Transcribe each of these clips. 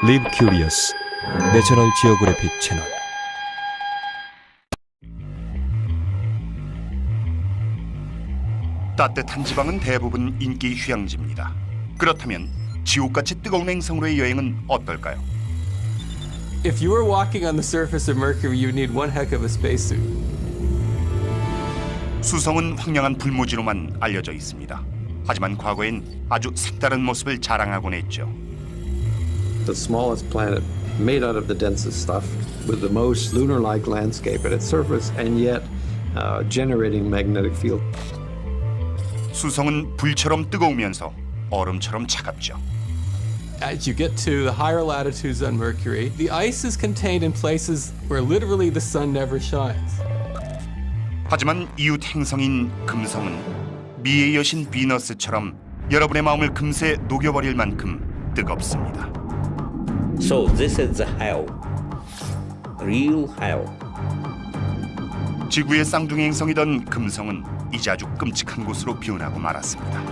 Live Curious 내셔널 지오그래픽 채널. 따뜻한 지방은 대부분 인기 휴양지입니다. 그렇다면 지옥같이 뜨거운 행성으로의 여행은 어떨까요? If you were walking on the surface of Mercury, you would need one heck of a spacesuit. 수성은 황량한 불모지로만 알려져 있습니다. 하지만 과거엔 아주 색다른 모습을 자랑하곤 했죠. The smallest planet made out of the densest stuff with the most lunar-like landscape at its surface and yet generating magnetic field. 수성은 불처럼 뜨거우면서 얼음처럼 차갑죠. As you get to the higher latitudes on Mercury, the ice is contained in places where literally the sun never shines. 하지만 이웃 행성인 금성은 미의 여신 비너스처럼 여러분의 마음을 금세 녹여버릴 만큼 뜨겁습니다. So this is the hell, real hell. 지구의 쌍둥이 행성이던 금성은 이제 아주 끔찍한 곳으로 변하고 말았습니다.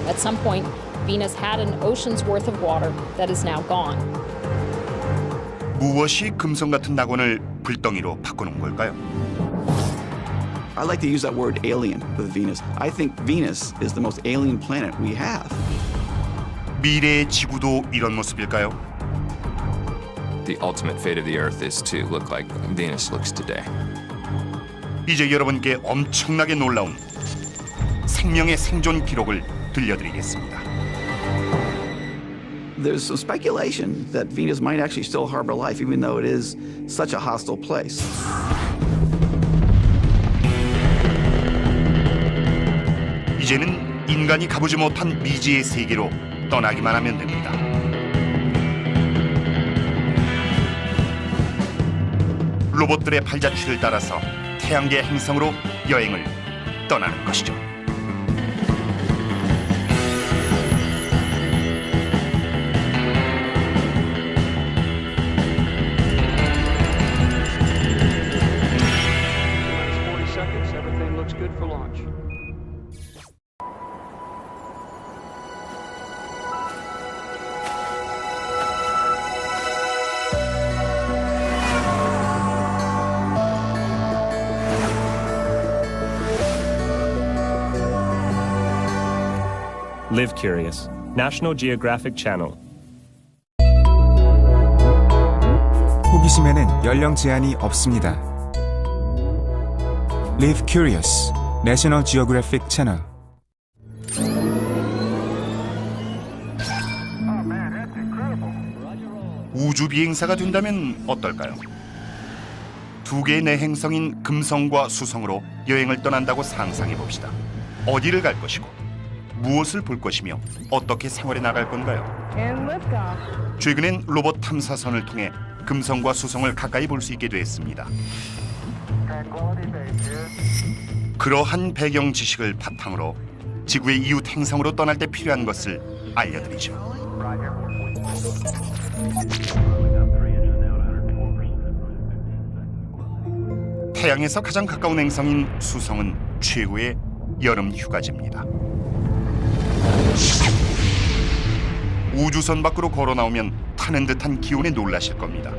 At some point, Venus had an ocean's worth of water that is now gone. 무엇이 금성 같은 낙원을 불덩이로 바꾸는 걸까요? I like to use that word alien with Venus. I think Venus is the most alien planet we have. 미래의 지구도 이런 모습일까요? The ultimate fate of the Earth is to look like Venus looks today. 이제 여러분께 엄청나게 놀라운 생명의 생존 기록을 들려드리겠습니다. There's some speculation that Venus might actually still harbor life, even though it is such a hostile place. 이제는 인간이 가보지 못한 미지의 세계로 떠나기만 하면 됩니다. 로봇들의 발자취를 따라서 태양계 행성으로 여행을 떠나는 것이죠. Live Curious, National Geographic Channel. 호기심에는 연령 제한이 없습니다. Live Curious, National Geographic 채널. 우주 비행사가 된다면 어떨까요? 두 개의 내행성인 금성과 수성으로 여행을 떠난다고 상상해 봅시다. 어디를 갈 것이고 무엇을 볼 것이며 어떻게 생활해 나갈 건가요? 최근엔 로봇 탐사선을 통해 금성과 수성을 가까이 볼 수 있게 됐습니다. 그러한 배경 지식을 바탕으로 지구의 이웃 행성으로 떠날 때 필요한 것을 알려드리죠. 태양에서 가장 가까운 행성인 수성은 최고의 여름 휴가지입니다. 우주선 밖으로 걸어 나오면 타는 듯한 기온에 놀라실 겁니다.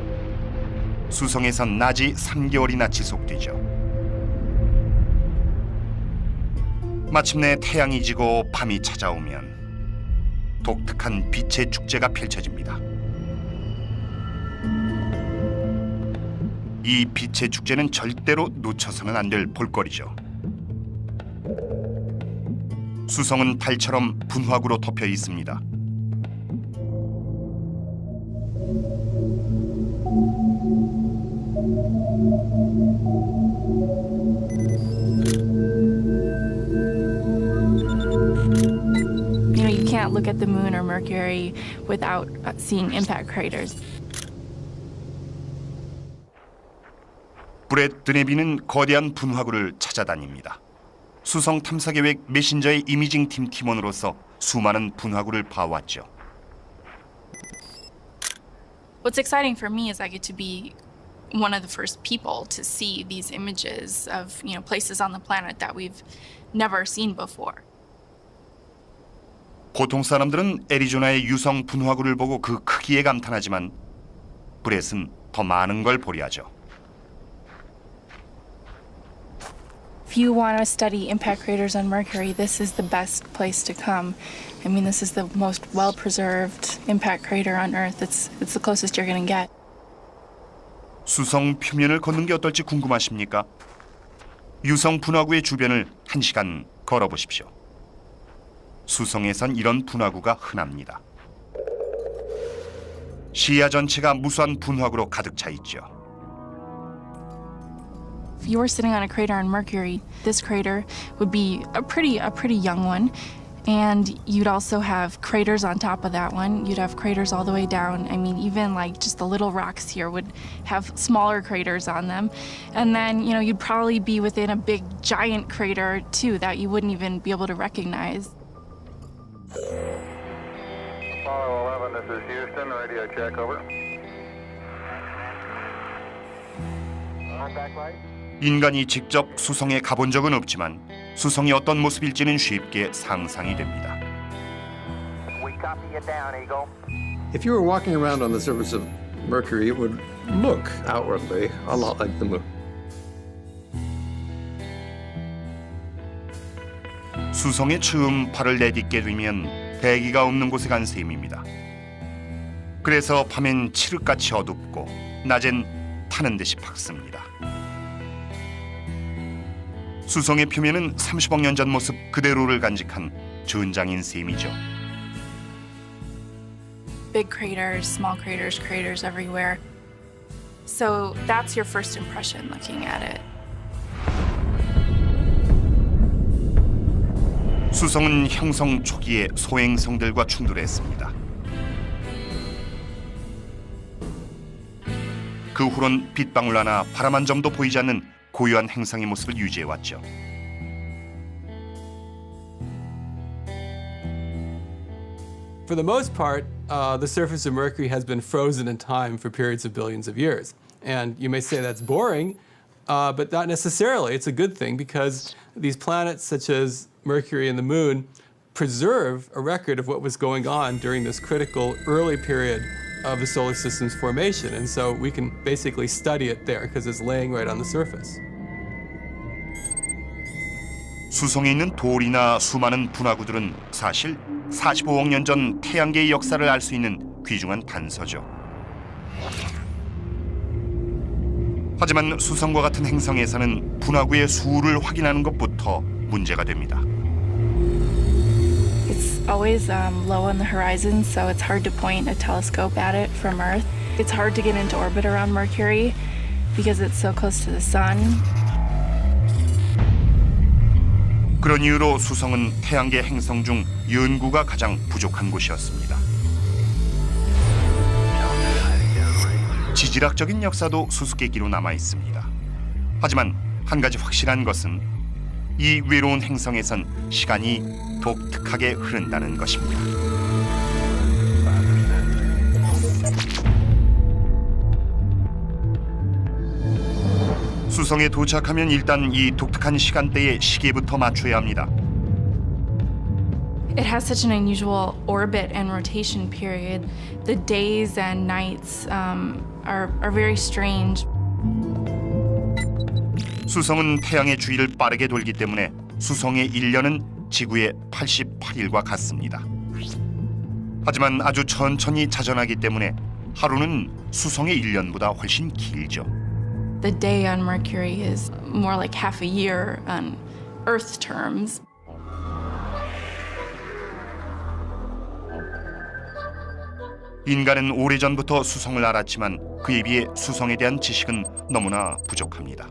수성에선 낮이 3개월이나 지속되죠. 마침내 태양이 지고 밤이 찾아오면 독특한 빛의 축제가 펼쳐집니다. 이 빛의 축제는 절대로 놓쳐서는 안 될 볼거리죠. 수성은 달처럼 분화구로 덮여 있습니다. You can't look at the moon or Mercury without seeing impact craters. 브렛 드네비는 거대한 분화구를 찾아다닙니다. 수성 탐사 계획 메신저의 이미징 팀 팀원으로서 수많은 분화구를 봐왔죠. What's exciting for me is I get to be one of the first people to see these images of, places on the planet that we've never seen before. 보통 사람들은 애리조나의 유성 분화구를 보고 그 크기에 감탄하지만 브렛은 더 많은 걸 보려하죠. If you want to study impact craters on Mercury, this is the best place to come. I mean, this is the most well-preserved impact crater on Earth. It's the closest you're going to get. 수성 표면을 걷는 게 어떨지 궁금하십니까? 유성 분화구의 주변을 1시간 걸어보십시오. 수성에선 이런 분화구가 흔합니다. 시야 전체가 무수한 분화구로 가득 차 있죠. If you were sitting on a crater on Mercury, this crater would be a pretty young one. And you'd also have craters on top of that one. You'd have craters all the way down. I mean, even like just the little rocks here would have smaller craters on them. And then, you know, you'd probably be within a big giant crater too that you wouldn't even be able to recognize. Apollo 11, this is Houston. Radio check, over. Contact light. 인간이 직접 수성에 가본 적은 없지만 수성이 어떤 모습일지는 쉽게 상상이 됩니다. We copy you down, Eagle. If you were walking around on the surface of Mercury, it would look outwardly a lot like the moon. 수성에 처음 발을 내딛게 되면 대기가 없는 곳에 간 셈입니다. 그래서 밤엔 칠흑같이 어둡고 낮엔 타는 듯이 밝습니다. 수성의 표면은 30억 년 전 모습 그대로를 간직한 전장인 셈이죠. Big craters, small craters, craters everywhere. So that's your first impression looking at it. 수성은 형성 초기에 소행성들과 충돌했습니다. 그 후론 빗방울 하나 바람 한 점도 보이지 않는 고요한 행성의 모습을 유지해왔죠. For the most part, the surface of Mercury has been frozen in time for periods of billions of years. And you may say that's boring, but not necessarily. It's a good thing because these planets such as Mercury and the Moon preserve a record of what was going on during this critical early period of the solar system's formation. And so we can basically study it there because it's laying right on the surface. 수성에 있는 돌이나 수많은 분화구들은 사실 45억 년 전 태양계의 역사를 알 수 있는 귀중한 단서죠. 하지만 수성과 같은 행성에서는 분화구의 수를 확인하는 것부터 문제가 됩니다. It's always low on the horizon, so it's hard to point a telescope at it from Earth. It's hard to get into orbit around Mercury because it's so close to the sun. 그런 이유로 수성은 태양계 행성 중 연구가 가장 부족한 곳이었습니다. 지질학적인 역사도 수수께끼로 남아 있습니다. 하지만 한 가지 확실한 것은 이 외로운 행성에선 시간이 독특하게 흐른다는 것입니다. 수성에 도착하면 일단 이 독특한 시간대에 시계부터 맞춰야 합니다. It has such an unusual orbit and rotation period. The days and nights are very strange. 수성은 태양의 주위를 빠르게 돌기 때문에 수성의 1년은 지구의 88일과 같습니다. 하지만 아주 천천히 자전하기 때문에 하루는 수성의 1년보다 훨씬 길죠. The day on Mercury is more like half a year on Earth terms. 인간은 오래전부터 수성을 알았지만 그에 비해 수성에 대한 지식은 너무나 부족합니다.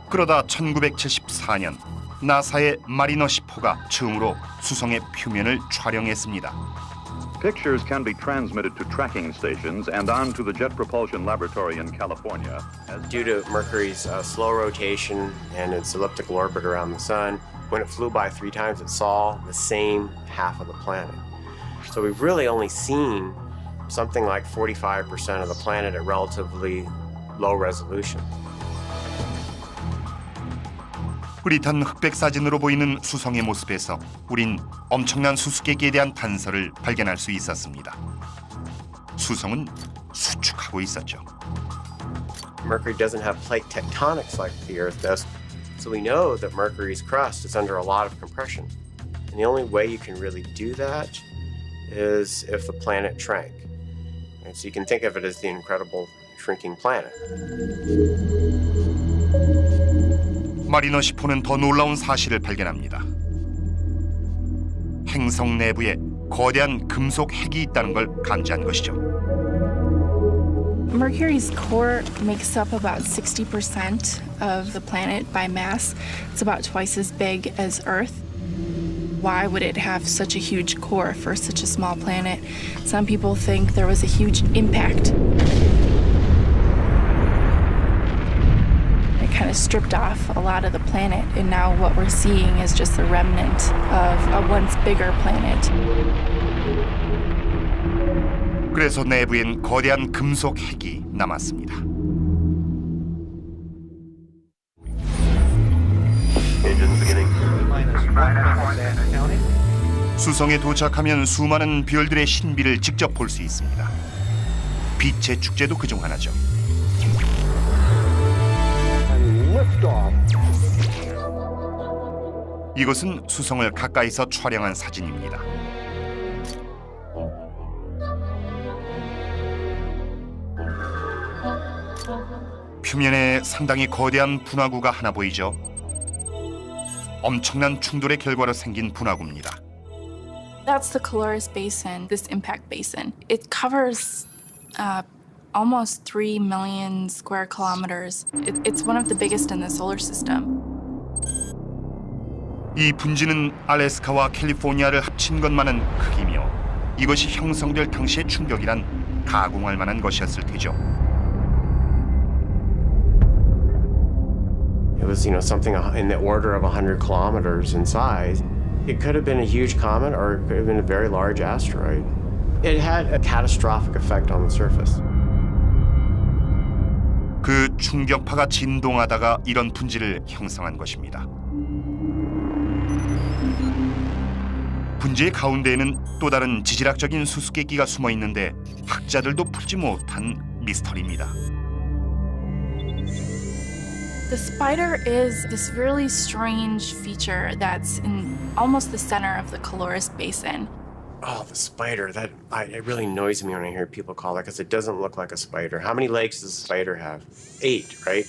그러다 1974년 나사의 마리너 10호가 처음으로 수성의 표면을 촬영했습니다. Pictures can be transmitted to tracking stations and on to the Jet Propulsion Laboratory in California. Due to Mercury's slow rotation and its elliptical orbit around the sun, when it flew by 3 times, it saw the same half of the planet. So we've really only seen something like 45% of the planet at relatively low resolution. 흐릿한 흑백 사진으로 보이는 수성의 모습에서 우린 엄청난 수수께끼에 대한 단서를 발견할 수 있었습니다. 수성은 수축하고 있었죠. Mercury doesn't have plate tectonics like the Earth does, so we know that Mercury's crust is under a lot of compression. And the only way you can really do that is if the planet shrank. And so you can think of it as the incredible shrinking planet. 마리너 시포는 더 놀라운 사실을 발견합니다. 행성 내부에 거대한 금속 핵이 있다는 걸 감지한 것이죠. Mercury's core makes up about 60% of the planet by mass. It's about twice as big as Earth. Why would it have such a huge core for such a small planet? Some people think there was a huge impact. It kind of stripped off a lot of the planet, and now what we're seeing is just the remnant of a once bigger planet. 그래서 내부엔 거대한 금속 핵이 남았습니다. 수성에 도착하면 수많은 별들의 신비를 직접 볼 수 있습니다. 빛의 축제도 그중 하나죠. 이것은 수성을 가까이서 촬영한 사진입니다. 표면에 상당히 거대한 분화구가 하나 보이죠. 엄청난 충돌의 결과로 생긴 분화구입니다. That's the Caloris Basin, this impact basin. It covers almost 3 million square kilometers. It's one of the biggest in the solar system. 이 분지는 알래스카와 캘리포니아를 합친 것만한 크기며 이것이 형성될 당시의 충격이란 가공할 만한 것이었을 테죠. It was, something in the order of 100 kilometers in size. It could have been a huge comet or it could have been a very large asteroid. It had a catastrophic effect on the surface. 그 충격파가 진동하다가 이런 분지를 형성한 것입니다. 분지의 가운데에는 또 다른 지질학적인 수수께끼가 숨어 있는데 학자들도 풀지 못한 미스터리입니다. The spider is this really strange feature that's in almost the center of the Caloris Basin. Oh, the spider. It really annoys me when I hear people call that because it doesn't look like a spider. How many legs does a spider have? 8, right?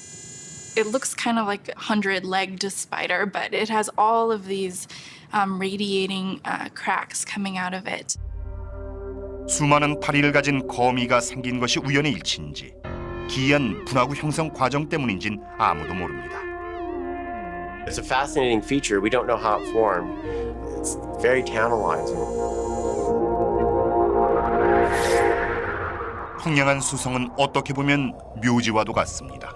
It looks kind of like a 100-legged spider, but it has all of these radiating cracks coming out of it. 수많은 파리를 가진 거미가 생긴 것이 우연의 일치인지 기이한 분화구 형성 과정 때문인진 아무도 모릅니다. It's a fascinating feature. We don't know how it formed. It's very tantalizing. 황량한 수성은 어떻게 보면 묘지와도 같습니다.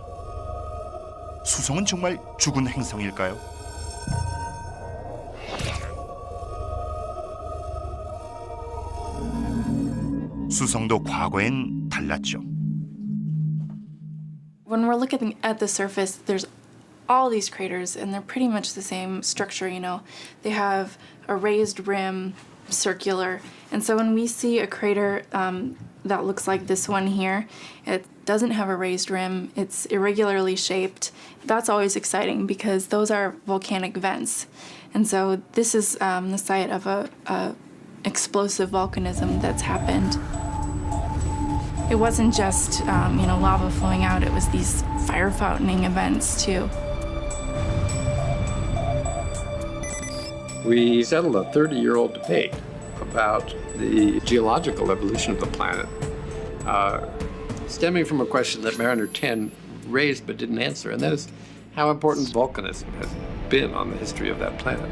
수성은 정말 죽은 행성일까요? 수성도 과거엔 달랐죠. When we're looking at the surface, there's all these craters, and they're pretty much the same structure, They have a raised rim, circular. And so when we see a crater that looks like this one here, it doesn't have a raised rim, it's irregularly shaped. That's always exciting because those are volcanic vents. And so this is the site of a explosive volcanism that's happened. It wasn't just, lava flowing out, it was these fire fountaining events too. We settled a 30-year-old debate about the geological evolution of the planet, stemming from a question that Mariner 10 raised but didn't answer, and that is how important volcanism has been on the history of that planet.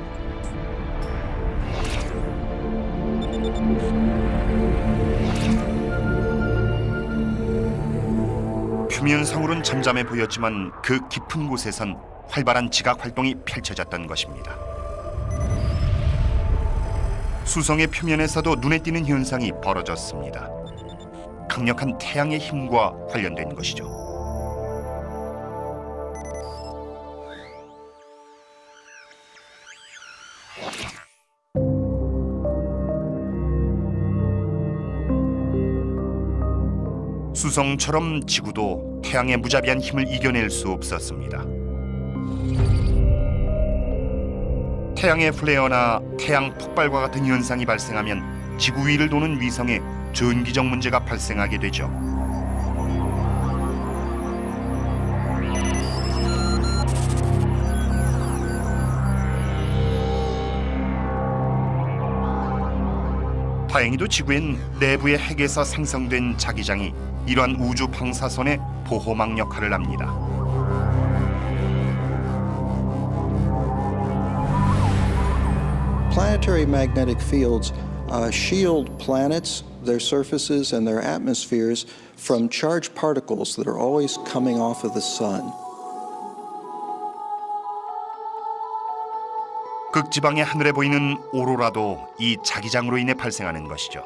표면상으로는 잠잠해 보였지만 그 깊은 곳에선 활발한 지각 활동이 펼쳐졌던 것입니다. 수성의 표면에서도 눈에 띄는 현상이 벌어졌습니다. 강력한 태양의 힘과 관련된 것이죠. 수성처럼 지구도 태양의 무자비한 힘을 이겨낼 수 없었습니다. 태양의 플레어나 태양 폭발과 같은 현상이 발생하면 지구 위를 도는 위성에 전기적 문제가 발생하게 되죠. 다행히도 지구엔 내부의 핵에서 생성된 자기장이 이러한 우주 방사선의 보호막 역할을 합니다. Planetary magnetic fields shield planets, their surfaces, and their atmospheres from charged particles that are always coming off of the sun. 극지방의 하늘에 보이는 오로라도 이 자기장으로 인해 발생하는 것이죠.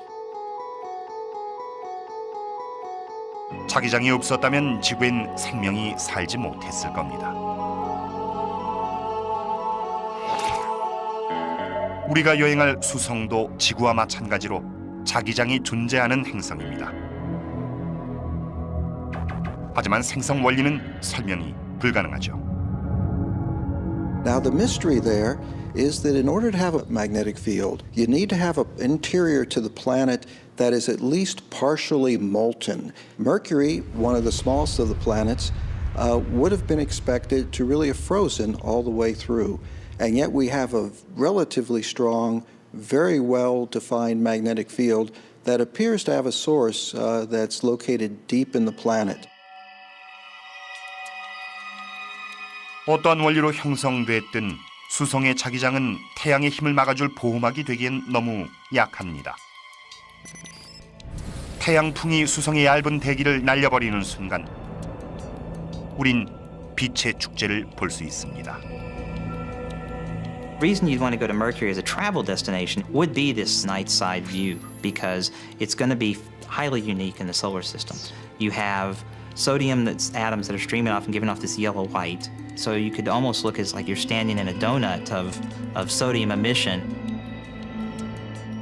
자기장이 없었다면 지구엔 생명이 살지 못했을 겁니다. 우리가 여행할 수성도 지구와 마찬가지로 자기장이 존재하는 행성입니다. 하지만 생성 원리는 설명이 불가능하죠. Now the mystery there is that in order to have a magnetic field, you need to have an interior to the planet that is at least partially molten. Mercury, one of the smallest of the planets, would have been expected to really have frozen all the way through. And yet we have a relatively strong, very well-defined magnetic field that appears to have a source that's located deep in the planet. 어떠한 원리로 형성됐든 수성의 자기장은 태양의 힘을 막아줄 보호막이 되기엔 너무 약합니다. 태양풍이 수성의 얇은 대기를 날려버리는 순간 우린 빛의 축제를 볼 수 있습니다. The reason you'd want to go to Mercury as a travel destination would be this night side view because it's going to be highly unique in the solar system. You have sodium atoms that are streaming off and giving off this yellow light. So you could almost look as like you're standing in a donut of sodium emission.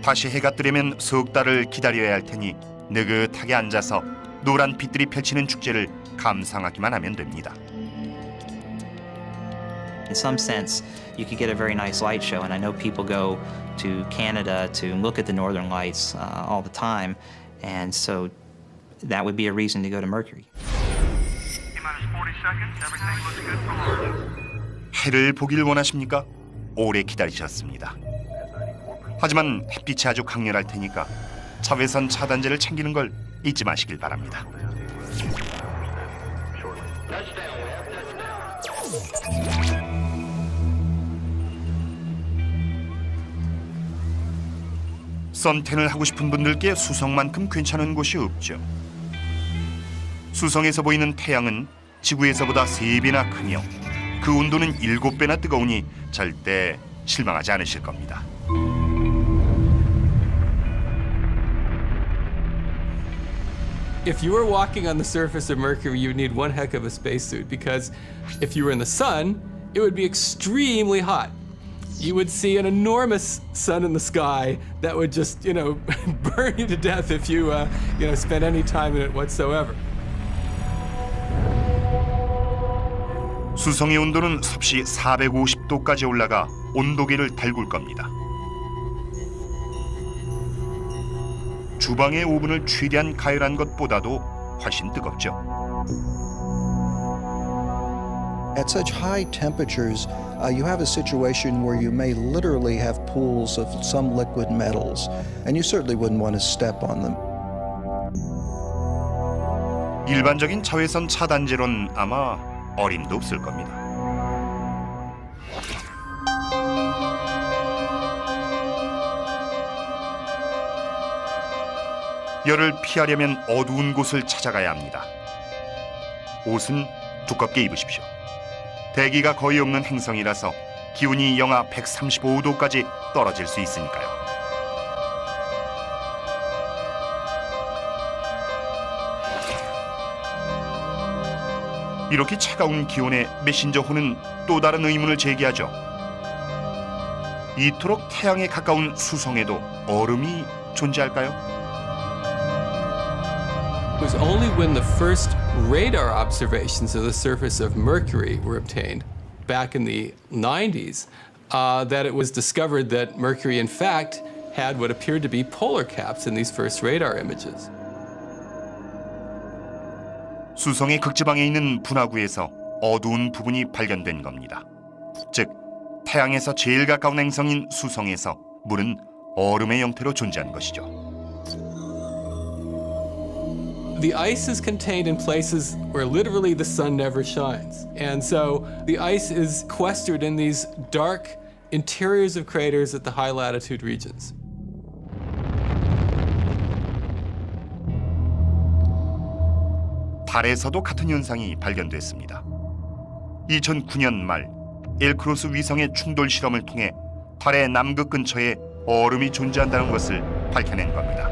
다시 해가 뜨려면 석 달을 기다려야 할 테니 느긋하게 앉아서 노란 빛들이 펼치는 축제를 감상하기만 하면 됩니다. In some sense, you could get a very nice light show, and I know people go to Canada to look at the northern lights all the time, and so that would be a reason to go to Mercury. 해를 보길 원하십니까? 오래 기다리셨습니다. 하지만 햇빛이 아주 강렬할 테니까 자외선 차단제를 챙기는 걸 잊지 마시길 바랍니다. 선텐을 하고 싶은 분들께 수성만큼 괜찮은 곳이 없죠. 수성에서 보이는 태양은 지구에서보다 3배나 크며 그 온도는 7배나 뜨거우니 절대 실망하지 않으실 겁니다. If you were walking on the surface of Mercury, you would need one heck of a spacesuit because if you were in the sun, it would be extremely hot. You would see an enormous sun in the sky that would just, burn you to death if you, spent any time in it whatsoever. 수성의 온도는 섭씨 450도까지 올라가 온도계를 달굴 겁니다. 주방의 오븐을 최대한 가열한 것보다도 훨씬 뜨겁죠. At such high temperatures, you have a situation where you may literally have pools of some liquid metals, and you certainly wouldn't want to step on them. 일반적인 자외선 차단제로는 아마 어림도 없을 겁니다. 열을 피하려면 어두운 곳을 찾아가야 합니다. 옷은 두껍게 입으십시오. 대기가 거의 없는 행성이라서 기온이 영하 135도까지 떨어질 수 있으니까요. 이렇게 차가운 기온에 메신저호는 또 다른 의문을 제기하죠. 이토록 태양에 가까운 수성에도 얼음이 존재할까요? was only when the first radar observations of the surface of Mercury were obtained back in the 90s that it was discovered that Mercury, in fact, had what appeared to be polar caps in these first radar images. 수성의 극지방에 있는 분화구에서 어두운 부분이 발견된 겁니다. 즉, 태양에서 제일 가까운 행성인 수성에서 물은 얼음의 형태로 존재한 것이죠. The ice is contained in places where literally the sun never shines. And so the ice is sequestered in these dark interiors of craters at the high latitude regions. 달에서도 같은 현상이 발견됐습니다. 2009년 말 엘크로스 위성의 충돌 실험을 통해 달의 남극 근처에 얼음이 존재한다는 것을 밝혀낸 겁니다.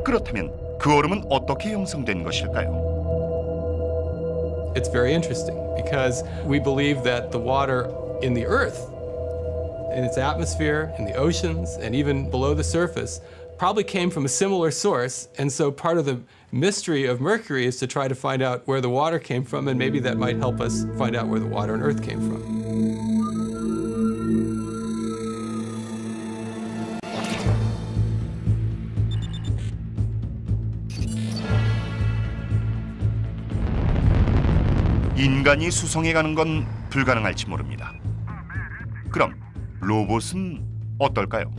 그렇다면 그 얼음은 어떻게 형성된 것일까요? It's very interesting because we believe that the water in the Earth, in its atmosphere, in the oceans, and even below the surface, probably came from a similar source. And so part of the mystery of Mercury is to try to find out where the water came from, and maybe that might help us find out where the water on Earth came from. 인간이 수성에 가는 건 불가능할지 모릅니다. 그럼 로봇은 어떨까요?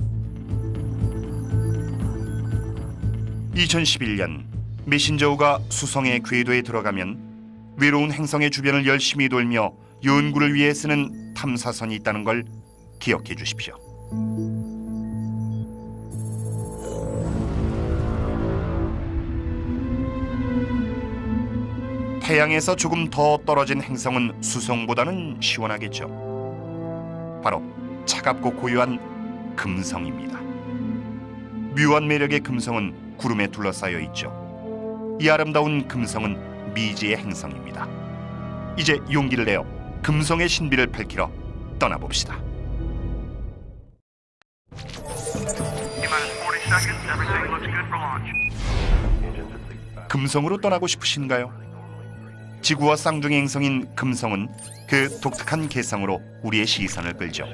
2011년 메신저우가 수성의 궤도에 들어가면 외로운 행성의 주변을 열심히 돌며 연구를 위해 쓰는 탐사선이 있다는 걸 기억해 주십시오. 태양에서 조금 더 떨어진 행성은 수성보다는 시원하겠죠. 바로 차갑고 고요한 금성입니다. 묘한 매력의 금성은 구름에 둘러싸여 있죠. 이 아름다운 금성은 미지의 행성입니다. 이제 용기를 내어 금성의 신비를 밝히러 떠나봅시다. 금성으로 떠나고 싶으신가요? 지구와 쌍둥이 행성인 금성은 그 독특한 개성으로 우리의 시선을 끌죠.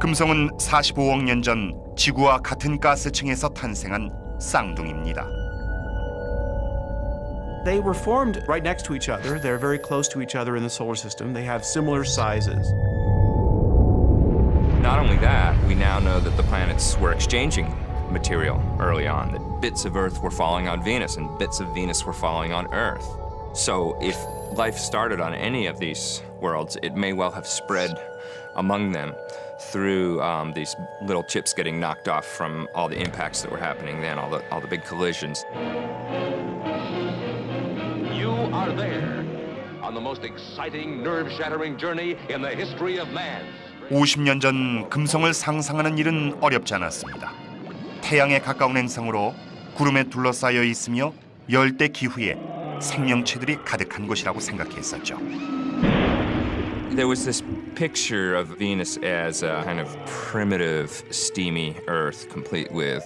금성은 45억 년 전 지구와 같은 가스층에서 탄생한 쌍둥이입니다. They were formed right next to each other. They're very close to each other in the solar system. They have similar sizes. Not only that, we now know that the planets were exchanging material early on, that bits of Earth were falling on Venus and bits of Venus were falling on Earth. So if life started on any of these worlds, it may well have spread among them through these little chips getting knocked off from all the impacts that were happening then, all the big collisions. You are there on the most exciting, nerve-shattering journey in the history of man. 50년 전 금성을 상상하는 일은 어렵지 않았습니다. 태양에 가까운 행성으로 구름에 둘러싸여 있으며 열대 기후에 생명체들이 가득한 곳이라고 생각했었죠. There was this picture of Venus as a kind of primitive, steamy Earth, complete with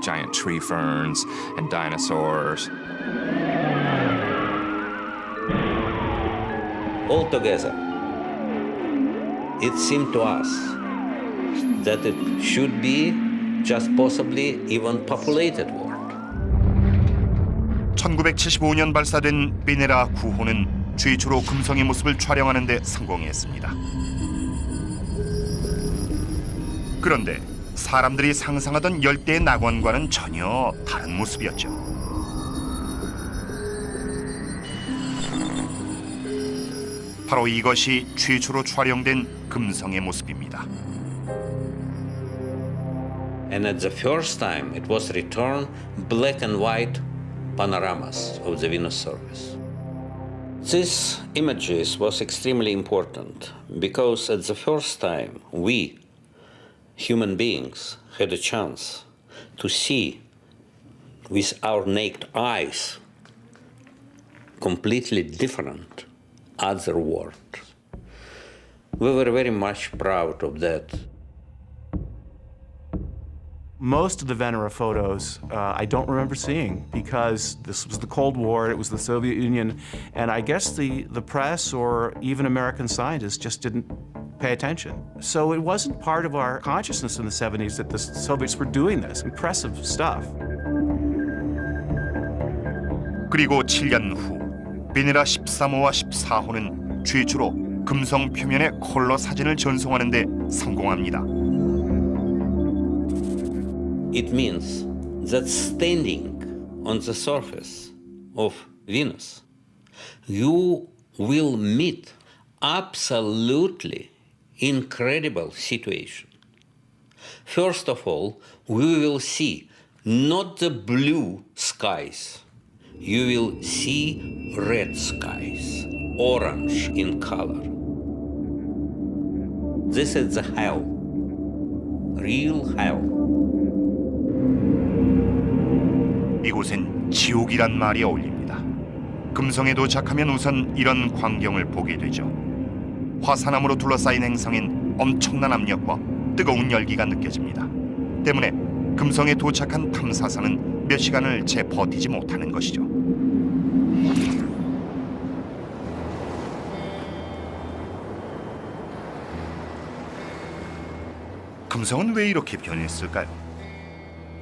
giant tree ferns and dinosaurs. Altogether, it seemed to us that it should be just possibly even populated world. 1975년 발사된 베네라 9호는 최초로 금성의 모습을 촬영하는 데 성공했습니다. 그런데 사람들이 상상하던 열대의 낙원과는 전혀 다른 모습이었죠. 바로 이것이 최초로 촬영된 금성의 모습입니다. And at the first time, it was returned black and white panoramas of the Venus surface. This images was extremely important because at the first time we, human beings, had a chance to see with our naked eyes completely different other world. We were very much proud of that. Most of the Venera photos I don't remember seeing because this was the Cold War, it was the Soviet Union, and I guess the press or even American scientists just didn't pay attention. So it wasn't part of our consciousness in the 70s that the Soviets were doing this. Impressive stuff. 그리고 7년 후 베네라 13호와 14호는 최초로 금성 표면의 컬러 사진을 전송하는 데 성공합니다. It means that standing on the surface of Venus, you will meet absolutely incredible situation. First of all, we will see not the blue skies. You will see red skies, orange in color. This is the hell, real hell. 이곳엔 지옥이란 말이 어울립니다. 금성에 도착하면 우선 이런 광경을 보게 되죠. 화산암으로 둘러싸인 행성엔 엄청난 압력과 뜨거운 열기가 느껴집니다. 때문에 금성에 도착한 탐사선은 몇 시간을 채 버티지 못하는 것이죠. 금성은 왜 이렇게 변했을까요?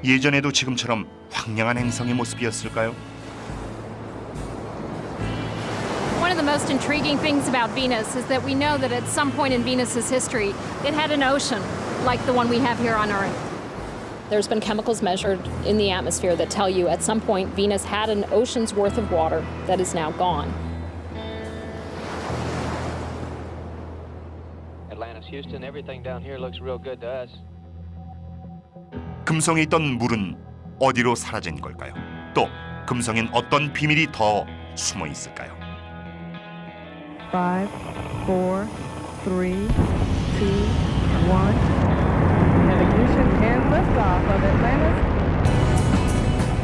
예전에도 지금처럼 황량한 행성의 모습이었을까요? One of the most intriguing things about Venus is that we know that at some point in Venus's history, it had an ocean like the one we have here on Earth. There's been chemicals measured in the atmosphere that tell you at some point Venus had an ocean's worth of water that is now gone. Atlantis, Houston, everything down here looks real good to us. 금성에 있던 물은 어디로 사라진 걸까요? 또 금성엔 어떤 비밀이 더 숨어 있을까요? 5, 4, 3, 2, 1. Navigation and liftoff of Atlantis.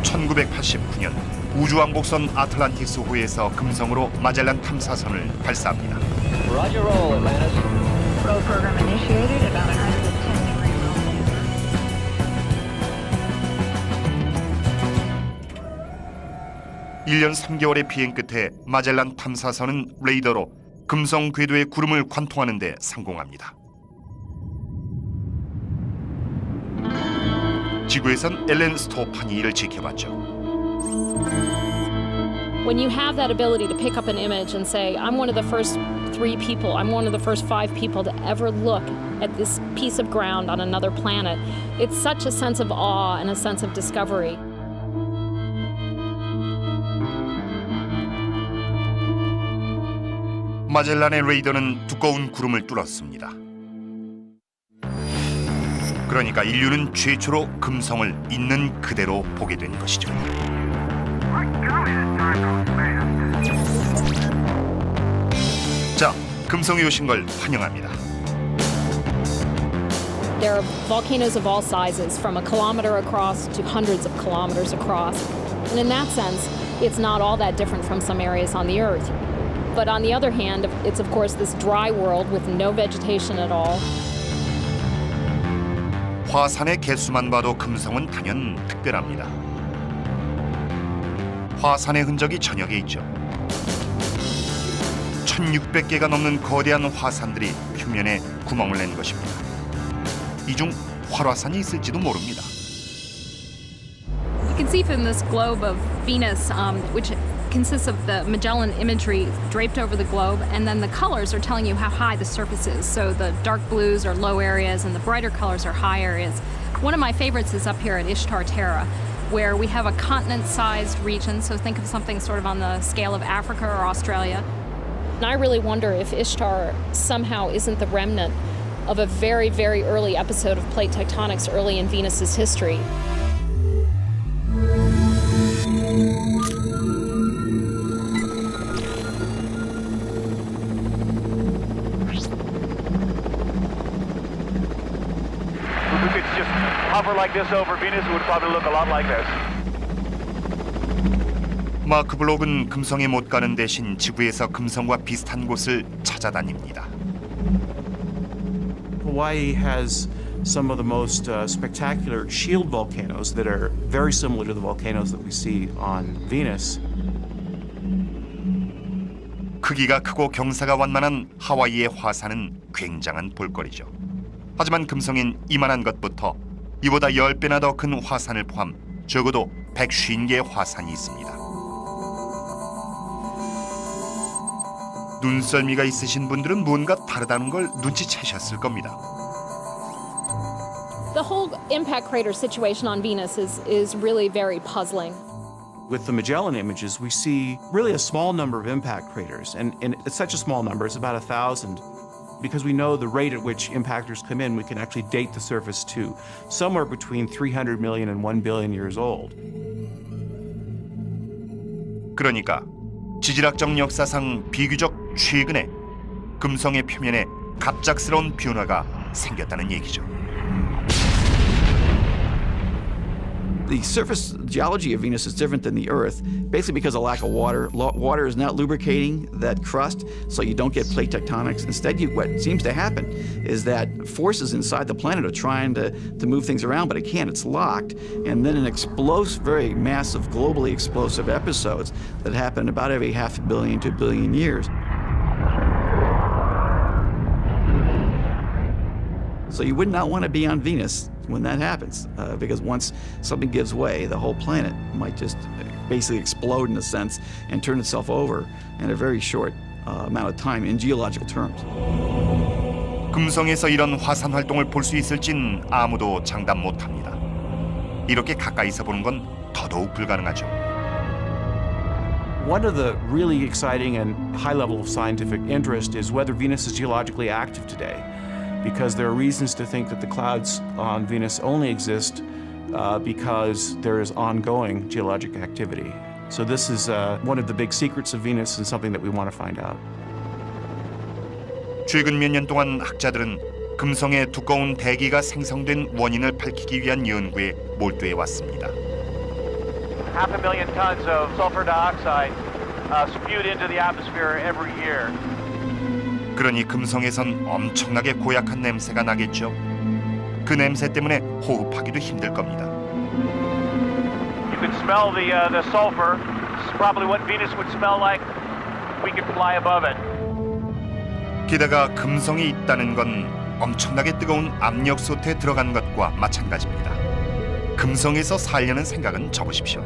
1989년 우주왕복선 아틀란티스호에서 금성으로 마젤란 탐사선을 발사합니다. Roger roll, Atlantis. Roll program initiated about 110 degrees. 1년 3개월의 비행 끝에 마젤란 탐사선은 레이더로 금성 궤도의 구름을 관통하는 데 성공합니다. 지구에선 엘렌 스토판이 이를 지켜봤죠. When you have that ability to pick up an image and say, I'm one of the first 3 people, I'm one of the first 5 people to ever look at this piece of ground on another planet, it's such a sense of awe and a sense of discovery. 마젤란의 레이더는 두꺼운 구름을 뚫었습니다. 그러니까 인류는 최초로 금성을 있는 그대로 보게 된 것이죠. 자, 금성에 오신 걸 환영합니다. There are volcanoes of all sizes, from a kilometer across to hundreds of kilometers across. And in that sense, it's not all that different from some areas on the Earth. But on the other hand, it's of course this dry world with no vegetation at all. 화산의 개수만 봐도 금성은 단연 특별합니다. 화산의 흔적이 전역에 있죠. 1600개가 넘는 거대한 화산들이 표면에 구멍을 낸 것입니다. 이 중 활화산이 있을지도 모릅니다. You can see from this globe of Venus, which consists of the Magellan imagery draped over the globe, and then the colors are telling you how high the surface is. So the dark blues are low areas, and the brighter colors are high areas. One of my favorites is up here at Ishtar Terra, where we have a continent-sized region, so think of something sort of on the scale of Africa or Australia. And I really wonder if Ishtar somehow isn't the remnant of a very, very early episode of plate tectonics early in Venus's history. If we could just hover like this over Venus, it would probably look a lot like this. 마크 블록은 금성에 못 가는 대신 지구에서 금성과 비슷한 곳을 찾아다닙니다. Hawaii has some of the most spectacular shield volcanoes that are very similar to the volcanoes that we see on Venus. 크기가 크고 경사가 완만한 하와이의 화산은 굉장한 볼거리죠. 하지만 금성엔 이만한 것부터 이보다 10배나 더 큰 화산을 포함 적어도 150개의 화산이 있습니다. 눈썰미가 있으신 분들은 뭔가 다르다는 걸 눈치채셨을 겁니다. The whole impact crater situation on Venus is really very puzzling. With the Magellan images, we see really a small number of impact craters, and it's such a small number, it's about 1,000. Because we know the rate at which impactors come in, we can actually date the surface to somewhere between 300 million and 1 billion years old. 그러니까 지질학적 역사상 비교적 최근에 금성의 표면에 갑작스러운 변화가 생겼다는 얘기죠. The surface geology of Venus is different than the Earth, basically because of lack of water. Water is not lubricating that crust, so you don't get plate tectonics. Instead, what seems to happen is that forces inside the planet are trying to move things around, but it can't. It's locked. And then an very massive, globally explosive episodes that happen about every 500 million to 1 billion years. So you would not want to be on Venus when that happens, because once something gives way, the whole planet might just basically explode in a sense and turn itself over in a very short amount of time in geological terms. 금성에서 이런 화산 활동을 볼 수 있을진 아무도 장담 못합니다. 이렇게 가까이서 보는 건 더더욱 불가능하죠. One of the really exciting and high level of scientific interest is whether Venus is geologically active today, because there are reasons to think that the clouds on Venus only exist because there is ongoing geologic activity. So this is one of the big secrets of Venus and something that we want to find out. 최근 몇 년 동안 학자들은 금성의 두꺼운 대기가 생성된 원인을 밝히기 위한 연구에 몰두해 왔습니다. 500,000 tons of sulfur dioxide spewed into the atmosphere every year. 그러니 금성에선 엄청나게 고약한 냄새가 나겠죠. 그 냄새 때문에 호흡하기도 힘들 겁니다. You could smell the sulfur. This is probably what Venus would smell like. We could fly above it. 게다가 금성이 있다는 건 엄청나게 뜨거운 압력 솥에 들어간 것과 마찬가지입니다. 금성에서 살려는 생각은 접으십시오.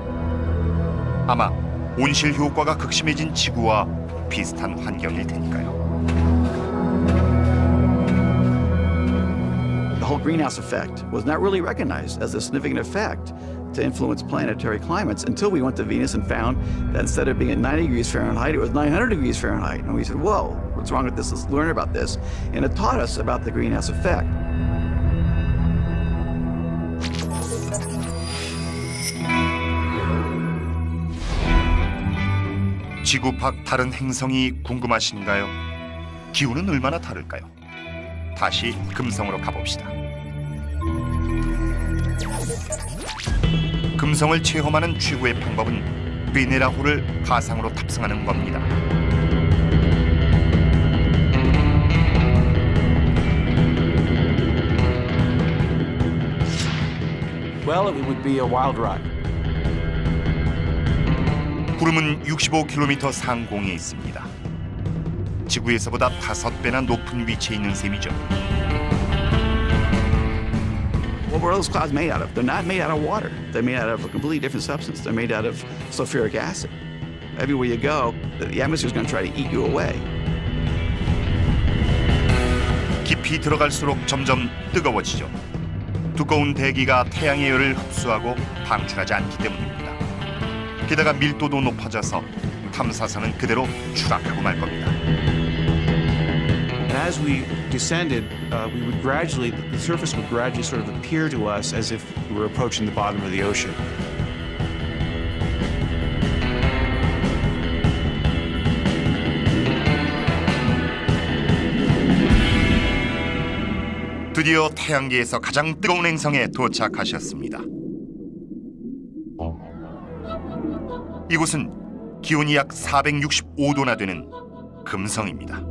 아마 온실 효과가 극심해진 지구와 비슷한 환경일 테니까요. The whole greenhouse effect was not really recognized as a significant effect to influence planetary climates until we went to Venus and found that instead of being at 90 degrees Fahrenheit, it was 900 degrees Fahrenheit. And we said, whoa, what's wrong with this? Let's learn about this. And it taught us about the greenhouse effect. 지구 밖 다른 행성이 궁금하신가요? 기후는 얼마나 다를까요? 다시 금성으로 가봅시다. 금성을 체험하는 최고의 방법은 베네라호를 가상으로 탑승하는 겁니다. Well, it would be a wild ride. 구름은 65km 상공에 있습니다. 지구에서보다 5배나 높은 위치에 있는 셈이죠. What were those clouds made out of? They're not made out of water. They're made out of a completely different substance. They're made out of sulfuric acid. Everywhere you go, the atmosphere is going to try to eat you away. 깊이 들어갈수록 점점 뜨거워지죠. 두꺼운 대기가 태양의 열을 흡수하고 방출하지 않기 때문입니다. 게다가 밀도도 높아져서 탐사선은 그대로 추락하고 말 겁니다. And as we descended, the surface would gradually sort of appear to us as if we were approaching the bottom of the ocean. 드디어 태양계에서 가장 뜨거운 행성에 도착하셨습니다. 이곳은 기온이 약 465도나 되는 금성입니다.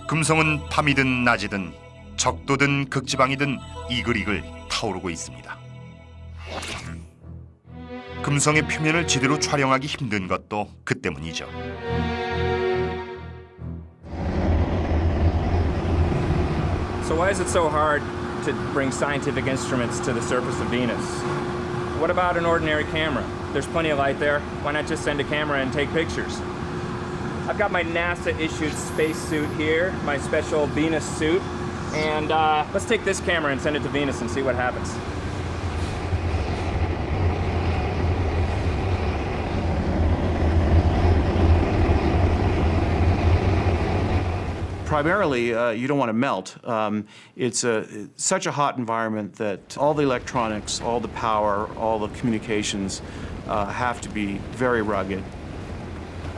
금성은 밤이든 낮이든 적도든 극지방이든 이글이글 타오르고 있습니다. 금성의 표면을 제대로 촬영하기 힘든 것도 그 때문이죠. So why is it so hard to bring scientific instruments to the surface of Venus? What about an ordinary camera? There's plenty of light there. Why not just send a camera and take pictures? I've got my NASA-issued spacesuit here, my special Venus suit, and let's take this camera and send it to Venus and see what happens. Primarily, you don't want to melt. It's such a hot environment that all the electronics, all the power, all the communications have to be very rugged.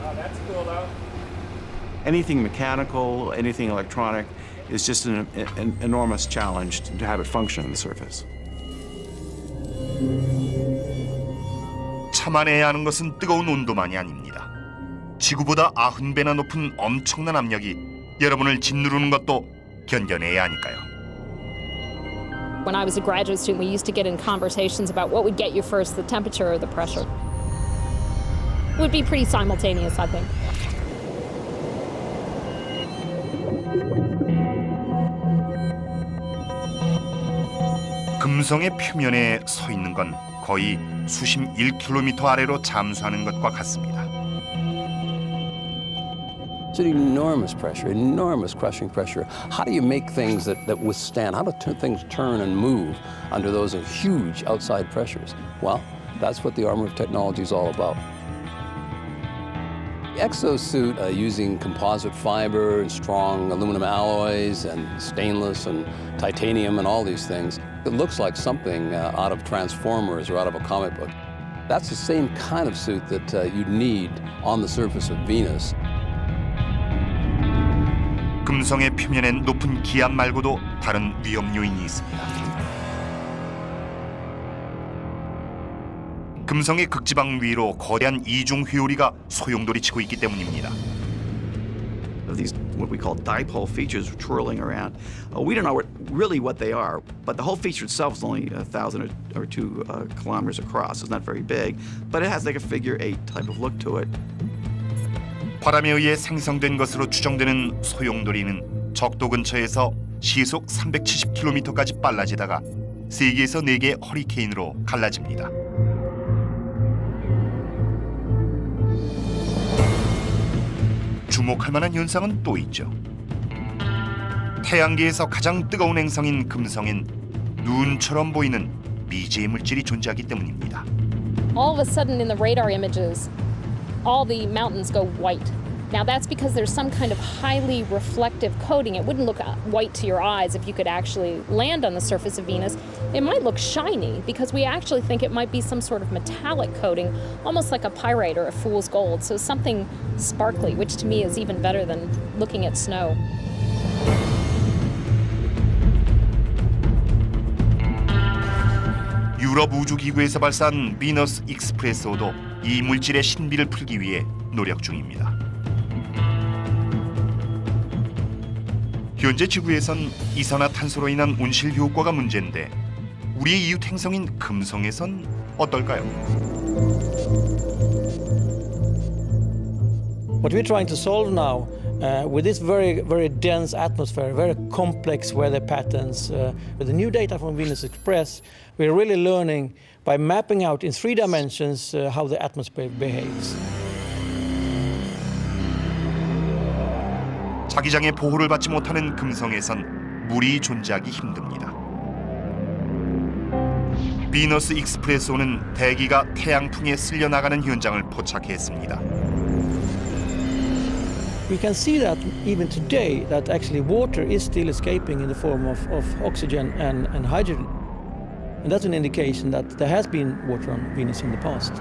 Oh, that's cool, though. Anything mechanical, anything electronic is just an enormous challenge to have it function on the surface. 참아내야 하는 것은 뜨거운 온도만이 아닙니다. 지구보다 90배나 높은 엄청난 압력이 여러분을 짓누르는 것도 견뎌내야 하니까요. When I was a graduate student, we used to get in conversations about what would get you first, the temperature or the pressure. It would be pretty simultaneous, I think. 금성의 표면에 서 있는 건 거의 수심 1km 아래로 잠수하는 것과 같습니다. It's an enormous pressure, enormous crushing pressure. How do you make things that withstand? How do things turn and move under those huge outside pressures? Well, that's what the armor of technology is all about. The exosuit using composite fiber and strong aluminum alloys and stainless and titanium and all these things, it looks like something out of Transformers or out of a comic book. That's the same kind of suit that you'd need on the surface of Venus. 금성의 표면엔 높은 기압 말고도 다른 위험 요인이 있습니다. 금성의 극지방 위로 거대한 이중 회오리가 소용돌이치고 있기 때문입니다. These what we call dipole features twirling around. We don't know really what they are, but the whole feature itself is only 1,000 or 2 kilometers across. It's not very big, but it has like a figure 8 type of look to it. 바람에 의해 생성된 것으로 추정되는 소용돌이는 적도 근처에서 시속 370km까지 빨라지다가 3개에서 4개의 허리케인으로 갈라집니다. 주목할 만한 현상은 또 있죠. 태양계에서 가장 뜨거운 행성인 금성엔 눈처럼 보이는 미지의 물질이 존재하기 때문입니다. All of a sudden in the radar images, all the mountains go white. Now that's because there's some kind of highly reflective coating. It wouldn't look white to your eyes if you could actually land on the surface of Venus. It might look shiny because we actually think it might be some sort of metallic coating, almost like a pyrite or a fool's gold. So something sparkly, which to me is even better than looking at snow. 유럽 우주기구에서 발사한 비너스 익스프레소도 이 물질의 신비를 풀기 위해 노력 중입니다. 현재 지구에선 이산화탄소로 인한 온실 효과가 문제인데 우리의 이웃 행성인 금성에선 어떨까요? What we're trying to solve now with this very, very dense atmosphere, very complex weather patterns, with the new data from Venus Express, we're really learning by mapping out in 3 dimensions how the atmosphere behaves. 자기장의 보호를 받지 못하는 금성에선 물이 존재하기 힘듭니다. 비너스 익스프레소는 대기가 태양풍에 쓸려 나가는 현장을 포착했습니다. We can see that even today that actually water is still escaping in the form of oxygen and hydrogen. And that's an indication that there has been water on Venus in the past.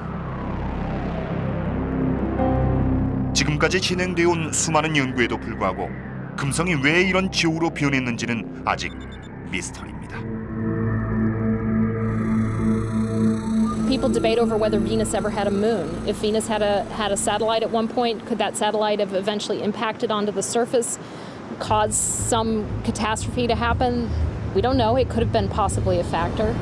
지금까지 진행되어 온 수많은 연구에도 불구하고 금성이 왜 이런 지옥으로 변했는지는 아직 미스터리입니다. People debate over whether Venus ever had a moon. If Venus had a satellite at one point, could that satellite have eventually impacted onto the surface? caused some catastrophe to happen? We don't know. It could have been possibly a factor.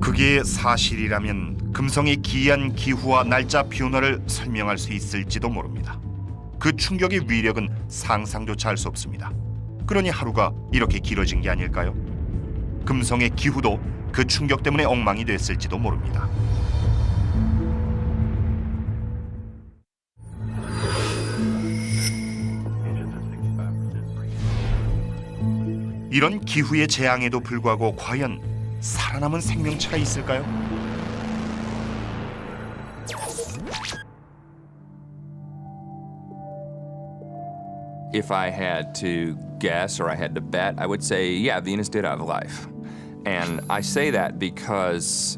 그게 사실이라면 금성의 기이한 기후와 날짜 변화를 설명할 수 있을지도 모릅니다. 그 충격의 위력은 상상조차 할 수 없습니다. 그러니 하루가 이렇게 길어진 게 아닐까요? 금성의 기후도 그 충격 때문에 엉망이 됐을지도 모릅니다. 이런 기후의 재앙에도 불구하고 과연 살아남은 생명체가 있을까요? If I had to guess or I had to bet, I would say, yeah, Venus did have life. And I say that because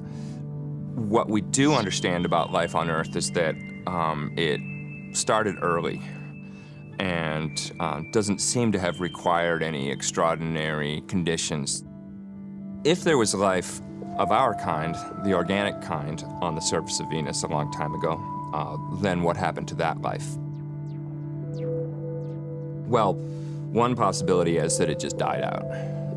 what we do understand about life on Earth is that it started early and doesn't seem to have required any extraordinary conditions. If there was life of our kind, the organic kind, on the surface of Venus a long time ago, then what happened to that life? Well, one possibility is that it just died out.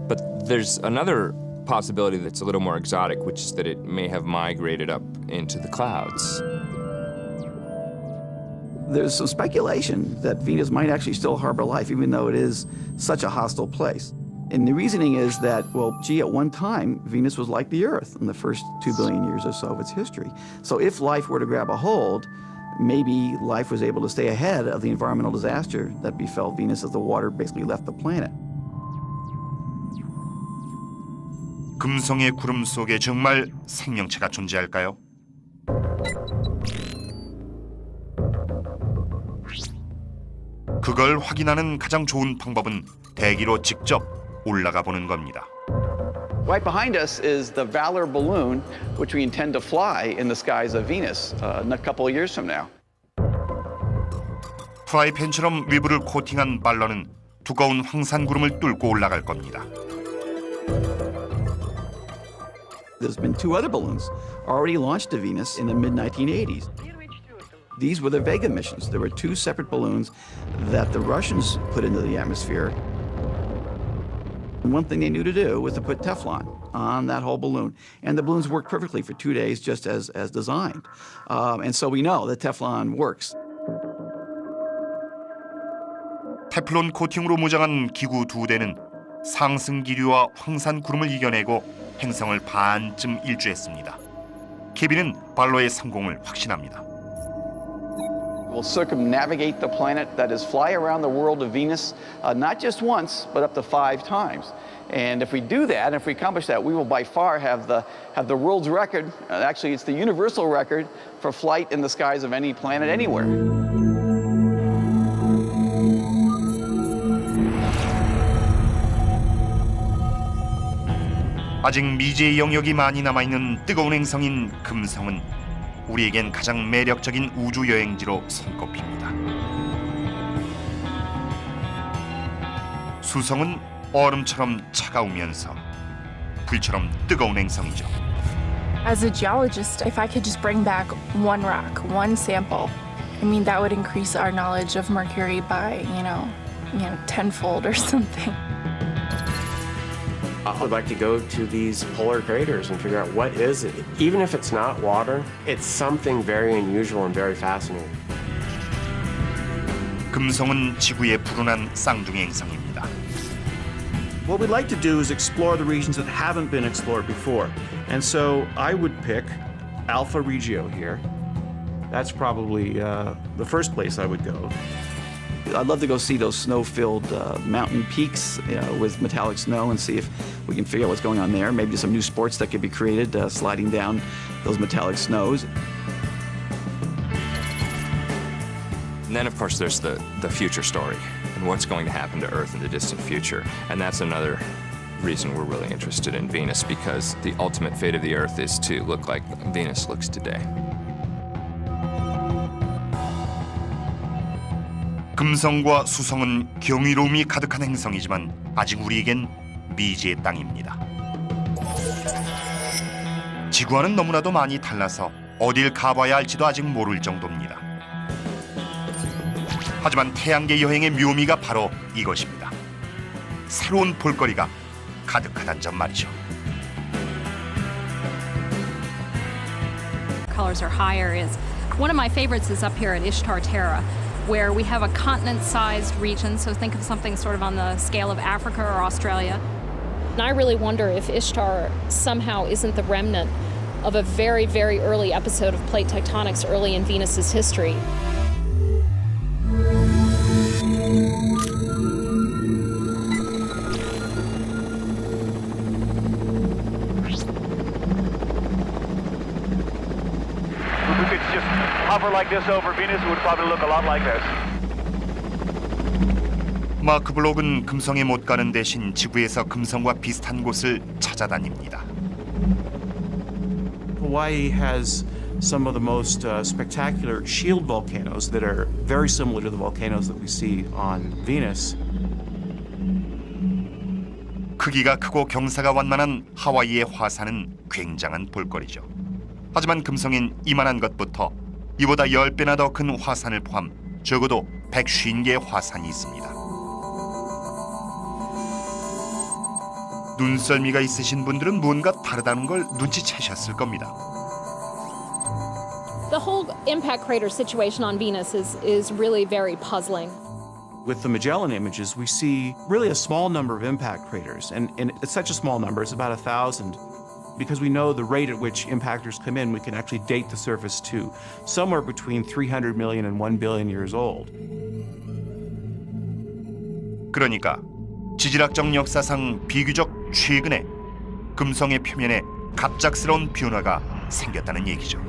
But there's another possibility that's a little more exotic, which is that it may have migrated up into the clouds. There's some speculation that Venus might actually still harbor life, even though it is such a hostile place. And the reasoning is that, well, gee, at one time, Venus was like the Earth in the first 2 billion years or so of its history. So if life were to grab a hold, maybe life was able to stay ahead of the environmental disaster that befell Venus as the water basically left the planet. 금성의 구름 속에 정말 생명체가 존재할까요? 그걸 확인하는 가장 좋은 방법은 대기로 직접 올라가 보는 겁니다. Right behind us is the Valor balloon, which we intend to fly in the skies of Venus in a couple of years from now. 프라이팬처럼 위부를 코팅한 발러는 두꺼운 황산 구름을 뚫고 올라갈 겁니다. There's been 2 other balloons already launched to Venus in the mid-1980s. These were the Vega missions. There were 2 separate balloons that the Russians put into the atmosphere. And one thing they knew to do was to put Teflon on that whole balloon. And the balloons worked perfectly for 2 days, just as designed. And so we know that Teflon works. 테플론 코팅으로 무장한 기구 2대는 상승 기류와 황산 구름을 이겨내고 행성을 반쯤 일주했습니다. 케빈은 발로의 성공을 확신합니다. We'll circumnavigate the planet, that is, fly around the world of Venus, not just once, but up to 5 times. And if we do that, if we accomplish that, we will by far have the world's record. Actually, it's the universal record for flight in the skies of any planet anywhere. 아직 미지의 영역이 많이 남아있는 뜨거운 행성인 금성은 우리에겐 가장 매력적인 우주 여행지로 손꼽힙니다. 수성은 얼음처럼 차가우면서 불처럼 뜨거운 행성이죠. As a geologist, if I could just bring back one rock, one sample, I mean, that would increase our knowledge of Mercury by, tenfold or something. I would like to go to these polar craters and figure out what is it. Even if it's not water, it's something very unusual and very fascinating. 금성은 지구의 푸른한 쌍둥이 행성입니다. What we'd like to do is explore the regions that haven't been explored before. And so I would pick Alpha Regio here. That's probably the first place I would go. I'd love to go see those snow-filled mountain peaks with metallic snow and see if we can figure out what's going on there. Maybe some new sports that could be created sliding down those metallic snows. And then, of course, there's the future story and what's going to happen to Earth in the distant future. And that's another reason we're really interested in Venus, because the ultimate fate of the Earth is to look like Venus looks today. 금성과 수성은 경이로움이 가득한 행성이지만 아직 우리에겐 미지의 땅입니다. 지구와는 너무나도 많이 달라서 어딜 가봐야 할지도 아직 모를 정도입니다. 하지만 태양계 여행의 묘미가 바로 이것입니다. 새로운 볼거리가 가득하단 점 말이죠. Colors are higher is one of my favorites is up here at Ishtar Terra, where we have a continent-sized region, so think of something sort of on the scale of Africa or Australia. And I really wonder if Ishtar somehow isn't the remnant of a very, very early episode of plate tectonics early in Venus's history. If we could just hover like this over Venus, it would probably look a lot like this. 마크 블록은 금성에 못 가는 대신 지구에서 금성과 비슷한 곳을 찾아다닙니다. Hawaii has some of the most spectacular shield volcanoes that are very similar to the volcanoes that we see on Venus. 크기가 크고 경사가 완만한 하와이의 화산은 굉장한 볼거리죠. 하지만 금성엔 이만한 것부터 이보다 10배나 더 큰 화산을 포함 적어도 150개의 화산이 있습니다. 눈썰미가 있으신 분들은 뭔가 다르다는 걸 눈치채셨을 겁니다. The whole impact crater situation on Venus is really very puzzling. With the Magellan images, we see really a small number of impact craters, and it's such a small number, it's about 1,000. Because we know the rate at which impactors come in, we can actually date the surface to somewhere between 300 million and 1 billion years old. 그러니까 지질학적 역사상 비교적 최근에 금성의 표면에 갑작스러운 변화가 생겼다는 얘기죠.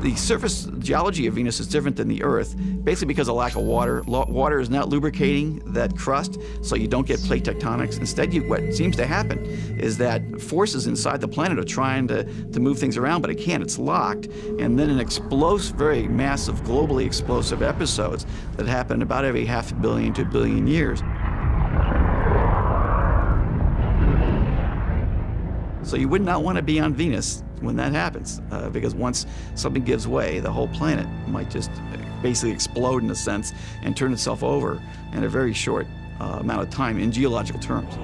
The surface geology of Venus is different than the Earth, basically because of lack of water. Water is not lubricating that crust, so you don't get plate tectonics. Instead, what seems to happen is that forces inside the planet are trying to move things around, but it can't. It's locked. And then an very massive, globally explosive episodes that happen about every 500 million to 1 billion years. So you would not want to be on Venus when that happens, because once something gives way, the whole planet might just basically explode in a sense and turn itself over in a very short amount of time in geological terms.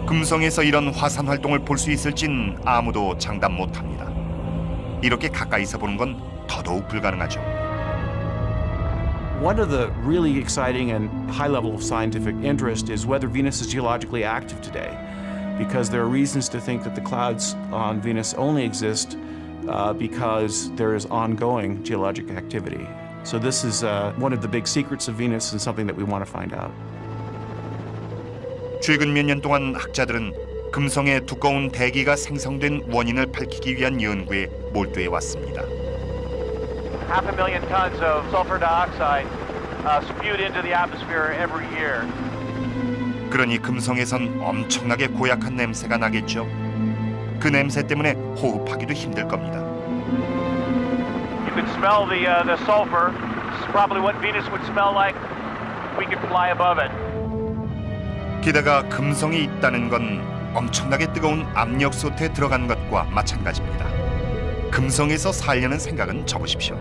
금성에서 이런 화산 활동을 볼 수 있을진 아무도 장담 못합니다. 이렇게 가까이서 보는 건 더더욱 불가능하죠. One of the really exciting and high level of scientific interest is whether Venus is geologically active today, because there are reasons to think that the clouds on Venus only exist because there is ongoing geologic activity. So this is one of the big secrets of Venus and something that we want to find out. 최근 몇 년 동안 학자들은 금성의 두꺼운 대기가 생성된 원인을 밝히기 위한 연구에 몰두해 왔습니다. 500,000 tons of sulfur dioxide spewed into the atmosphere every year. 그러니 금성에선 엄청나게 고약한 냄새가 나겠죠. 그 냄새 때문에 호흡하기도 힘들 겁니다. You could smell the sulfur. It's probably what Venus would smell like. We could fly above it. 게다가 금성이 있다는 건 엄청나게 뜨거운 압력솥에 들어간 것과 마찬가지입니다. 금성에서 살려는 생각은 접으십시오.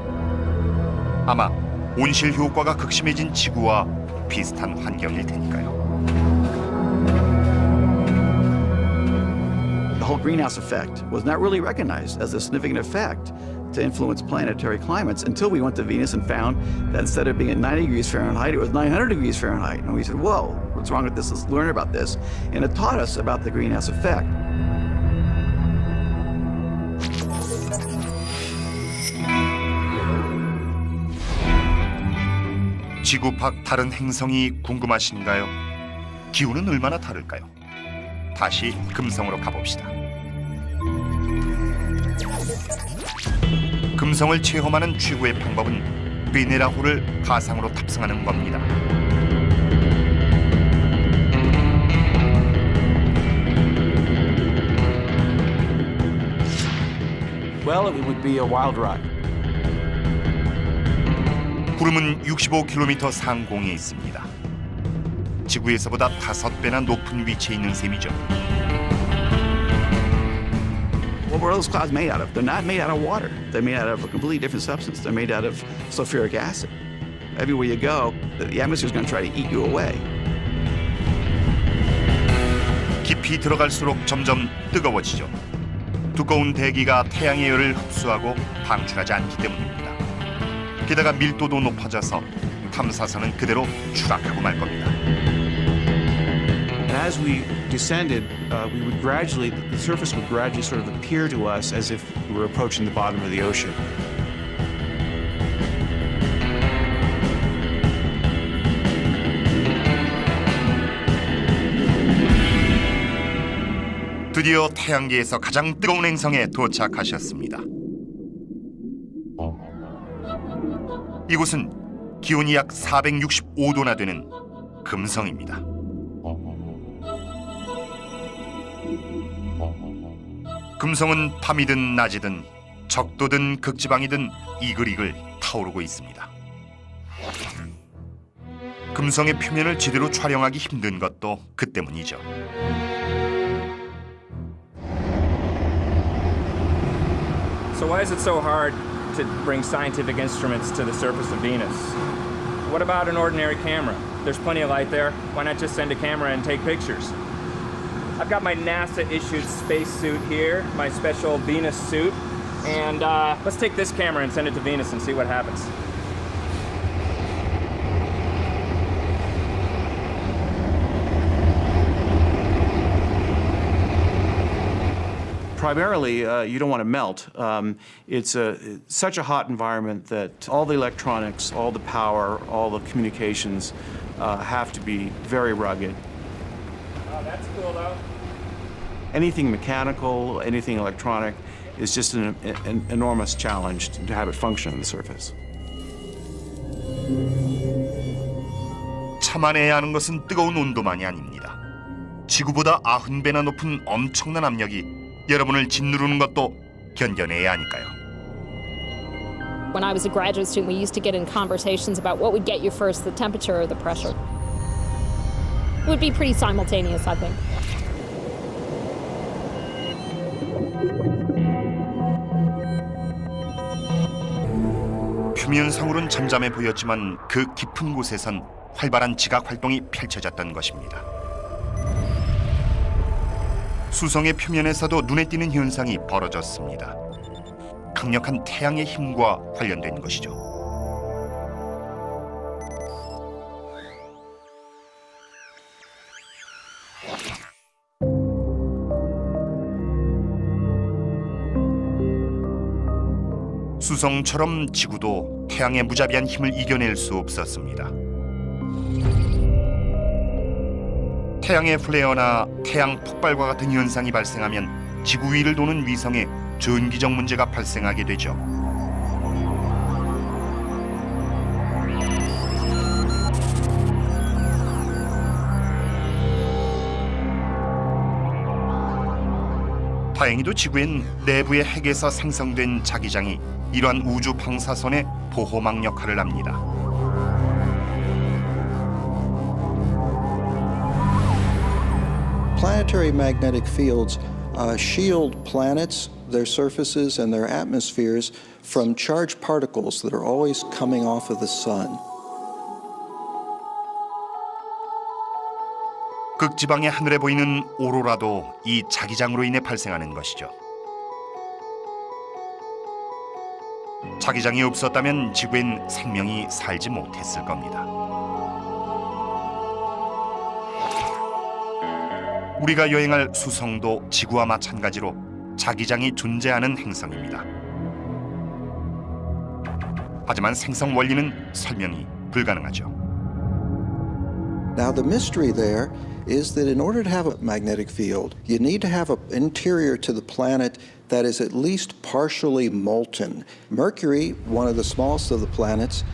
아마 온실 효과가 극심해진 지구와 비슷한 환경일 테니까요. The whole greenhouse effect was not really recognized as a significant effect to influence planetary climates until we went to Venus and found that instead of being at 90 degrees Fahrenheit, it was 900 degrees Fahrenheit. And we said, whoa, what's wrong with this? Let's learn about this. And it taught us about the greenhouse effect. 지구 밖 다른 행성이 궁금하신가요? 기후는 얼마나 다를까요? 다시 금성으로 가봅시다. 금성을 체험하는 최고의 방법은 베네라호를 가상으로 탑승하는 겁니다. Well, it would be a wild ride. 구름은 65km 상공에 있습니다. 지구에서보다 5배나 높은 위치에 있는 셈이죠. What were those clouds made out of? They're not made out of water. They're made out of a completely different substance. They're made out of sulfuric acid. Everywhere you go, the atmosphere is going to try to eat you away. 깊이 들어갈수록 점점 뜨거워지죠. 두꺼운 대기가 태양의 열을 흡수하고 방출하지 않기 때문입니다. 게다가 밀도도 높아져서 탐사선은 그대로 추락하고 말 겁니다. And as we descended, the surface would gradually sort of appear to us as if we were approaching the bottom of the ocean. 드디어 태양계에서 가장 뜨거운 행성에 도착하셨습니다. 이곳은 기온이 약 465도나 되는 금성입니다. 금성은 밤이든 낮이든 적도든 극지방이든 이글이글 타오르고 있습니다. 금성의 표면을 제대로 촬영하기 힘든 것도 그 때문이죠. So why is it so hard to bring scientific instruments to the surface of Venus? What about an ordinary camera? There's plenty of light there. Why not just send a camera and take pictures? I've got my NASA-issued spacesuit here, my special Venus suit, and let's take this camera and send it to Venus and see what happens. Primarily, you don't want to melt. It's such a hot environment that all the electronics, all the power, all the communications have to be very rugged. Oh, that's cool, though. Anything mechanical, anything electronic is just an enormous challenge to have it function on the surface. 참아내야 하는 것은 뜨거운 온도만이 아닙니다. 지구보다 90배나 높은 엄청난 압력이 여러분을 짓누르는 것도 견뎌내야 하니까요. When I was a graduate student, we used to get in conversations about what would get you first, the temperature or the pressure. It would be pretty simultaneous, I think. 표면상으로는 잠잠해 보였지만 그 깊은 곳에선 활발한 지각 활동이 펼쳐졌던 것입니다. 수성의 표면에서도 눈에 띄는 현상이 벌어졌습니다. 강력한 태양의 힘과 관련된 것이죠. 수성처럼 지구도 태양의 무자비한 힘을 이겨낼 수 없었습니다. 태양의 플레어나 태양 폭발과 같은 현상이 발생하면 지구 위를 도는 위성에 전기적 문제가 발생하게 되죠. 다행히도 지구엔 내부의 핵에서 생성된 자기장이 이러한 우주 방사선의 보호막 역할을 합니다. Planetary magnetic fields shield planets, their surfaces, and their atmospheres from charged particles that are always coming off of the sun. 극지방의 하늘에 보이는 오로라도 이 자기장으로 인해 발생하는 것이죠. 자기장이 없었다면 지구엔 생명이 살지 못했을 겁니다. 우리가 여행할 수성도 지구와 마찬가지로 자기장이 존재하는 행성입니다. 하지만 생성 원리는 설명이 불가능하죠. Now the mystery there is that in order to have a magnetic field, you need to have an interior to the planet that is at least partially molten. Mercury, one of the smallest of the planets,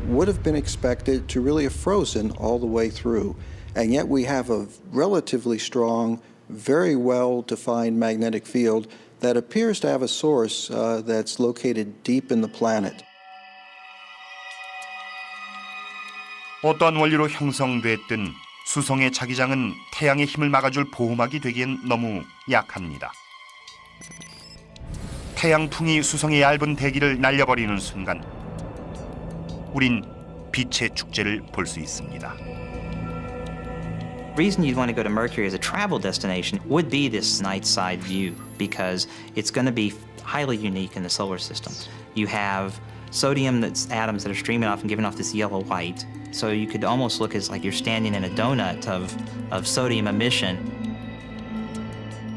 would have been expected to really have frozen all the way through. And yet we have a relatively strong, very well-defined magnetic field that appears to have a source that's located deep in the planet. 어떠한 원리로 형성됐든 수성의 자기장은 태양의 힘을 막아줄 보호막이 되기엔 너무 약합니다. 태양풍이 수성의 얇은 대기를 날려버리는 순간 우린 빛의 축제를 볼 수 있습니다. The reason you'd want to go to Mercury as a travel destination would be this night side view because it's going to be highly unique in the solar system. You have sodium that's atoms that are streaming off and giving off this yellow light. So you could almost look as like you're standing in a donut of sodium emission.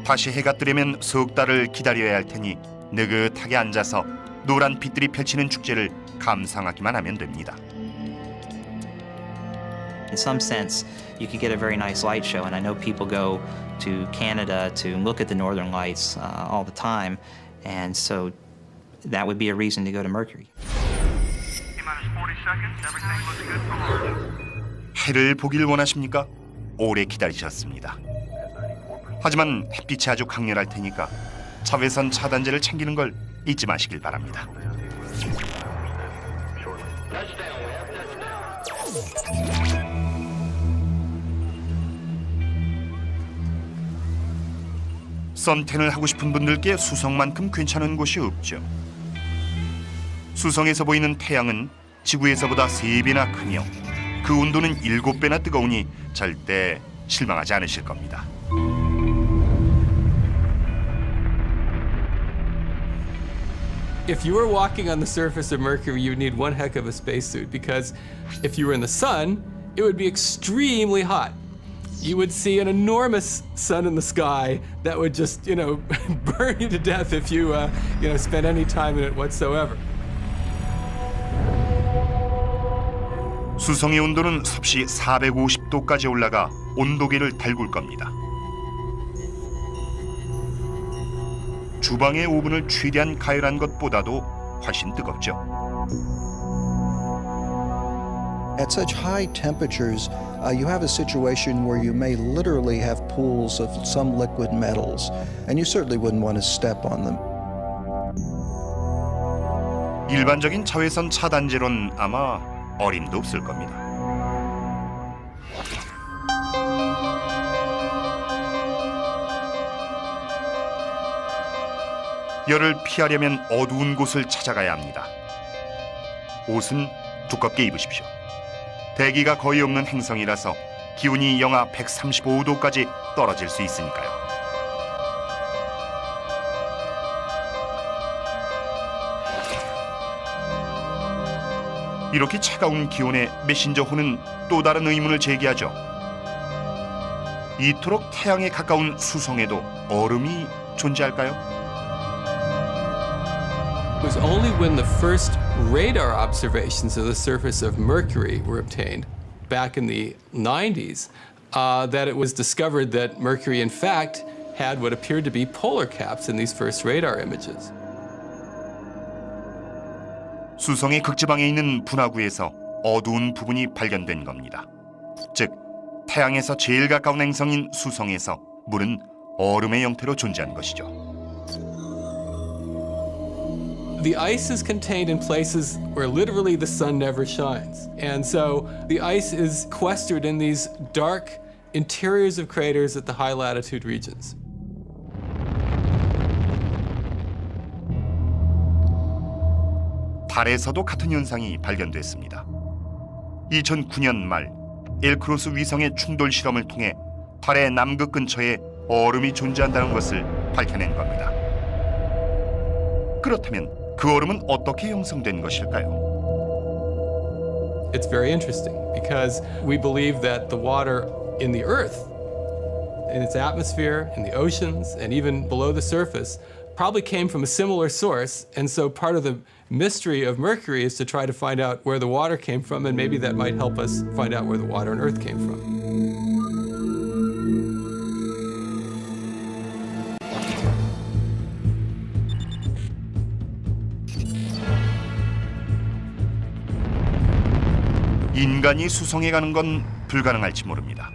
다시 해가 뜨려면 석 달을 기다려야 할 테니 느긋하게 앉아서 노란 빛들이 펼치는 축제를 감상하기만 하면 됩니다. In some sense, you could get a very nice light show, and I know people go to Canada to look at the northern lights all the time, and so that would be a reason to go to Mercury. 해를 보길 원하십니까? 오래 기다리셨습니다. 하지만 햇빛이 아주 강렬할 테니까 자외선 차단제를 챙기는 걸 잊지 마시길 바랍니다. 선텐을 하고 싶은 분들께 수성만큼 괜찮은 곳이 없죠. 수성에서 보이는 태양은 지구에서보다 3배나 크며 그 온도는 7배나 뜨거우니 절대 실망하지 않으실 겁니다. If you were walking on the surface of Mercury, you would need one heck of a spacesuit because if you were in the sun, it would be extremely hot. You would see an enormous sun in the sky that would just, burn you to death if you, spent any time in it whatsoever. 수성의 온도는 섭씨 450도까지 올라가 온도계를 달굴 겁니다. 주방의 오븐을 최대한 가열한 것보다도 훨씬 뜨겁죠. At such high temperatures, you have a situation where you may literally have pools of some liquid metals, and you certainly wouldn't want to step on them. 일반적인 자외선 차단제로는 아마 어림도 없을 겁니다. 열을 피하려면 어두운 곳을 찾아가야 합니다. 옷은 두껍게 입으십시오. 대기가 거의 없는 행성이라서 기온이 영하 135도까지 떨어질 수 있으니까요. 이렇게 차가운 기온에 메신저호는 또 다른 의문을 제기하죠. 이토록 태양에 가까운 수성에도 얼음이 존재할까요? It was only when the first radar observations of the surface of Mercury were obtained back in the 90s that it was discovered that Mercury, in fact, had what appeared to be polar caps in these first radar images. 수성의 극지방에 있는 분화구에서 어두운 부분이 발견된 겁니다. 즉, 태양에서 제일 가까운 행성인 수성에서 물은 얼음의 형태로 존재한 것이죠. The ice is contained in places where literally the sun never shines. And so the ice is sequestered in these dark interiors of craters at the high latitude regions. 달에서도 같은 현상이 발견됐습니다. 2009년 말 엘크로스 위성의 충돌 실험을 통해 달의 남극 근처에 얼음이 존재한다는 것을 밝혀낸 겁니다. 그렇다면 그 얼음은 어떻게 형성된 것일까요? It's very interesting because we believe that the water in the Earth, in its atmosphere, in the oceans, and even below the surface, probably came from a similar source. And so part of the mystery of Mercury is to try to find out where the water came from, and maybe that might help us find out where the water on Earth came from. 인간이 수성에 가는 건 불가능할지 모릅니다.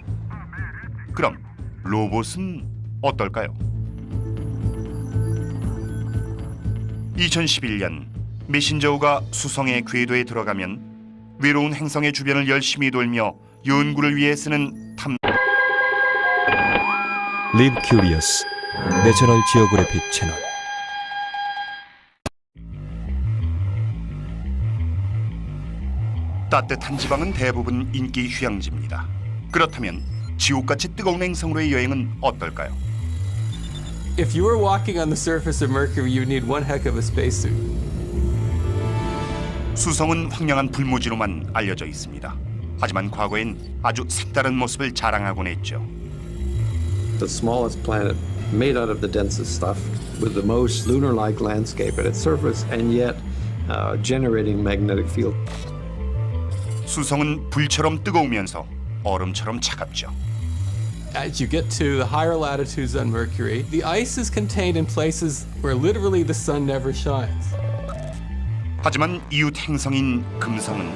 그럼 로봇은 어떨까요? 2011년 메신저호가 수성의 궤도에 들어가면 외로운 행성의 주변을 열심히 돌며 연구를 위해 쓰는 Live Curious, 내셔널 지오그래픽 채널. 따뜻한 지방은 대부분 인기 휴양지입니다. 그렇다면 지옥같이 뜨거운 행성으로의 여행은 어떨까요? If you were walking on the surface of Mercury, you would need one heck of a spacesuit. 수성은 황량한 불모지로만 알려져 있습니다. 하지만 과거엔 아주 색다른 모습을 자랑하곤 했죠. The smallest planet made out of the densest stuff with the most lunar-like landscape at its surface and yet generating magnetic field. 수성은 불처럼 뜨거우면서 얼음처럼 차갑죠. As you get to the higher latitudes on Mercury, the ice is contained in places where literally the sun never shines. 하지만 이웃 행성인 금성은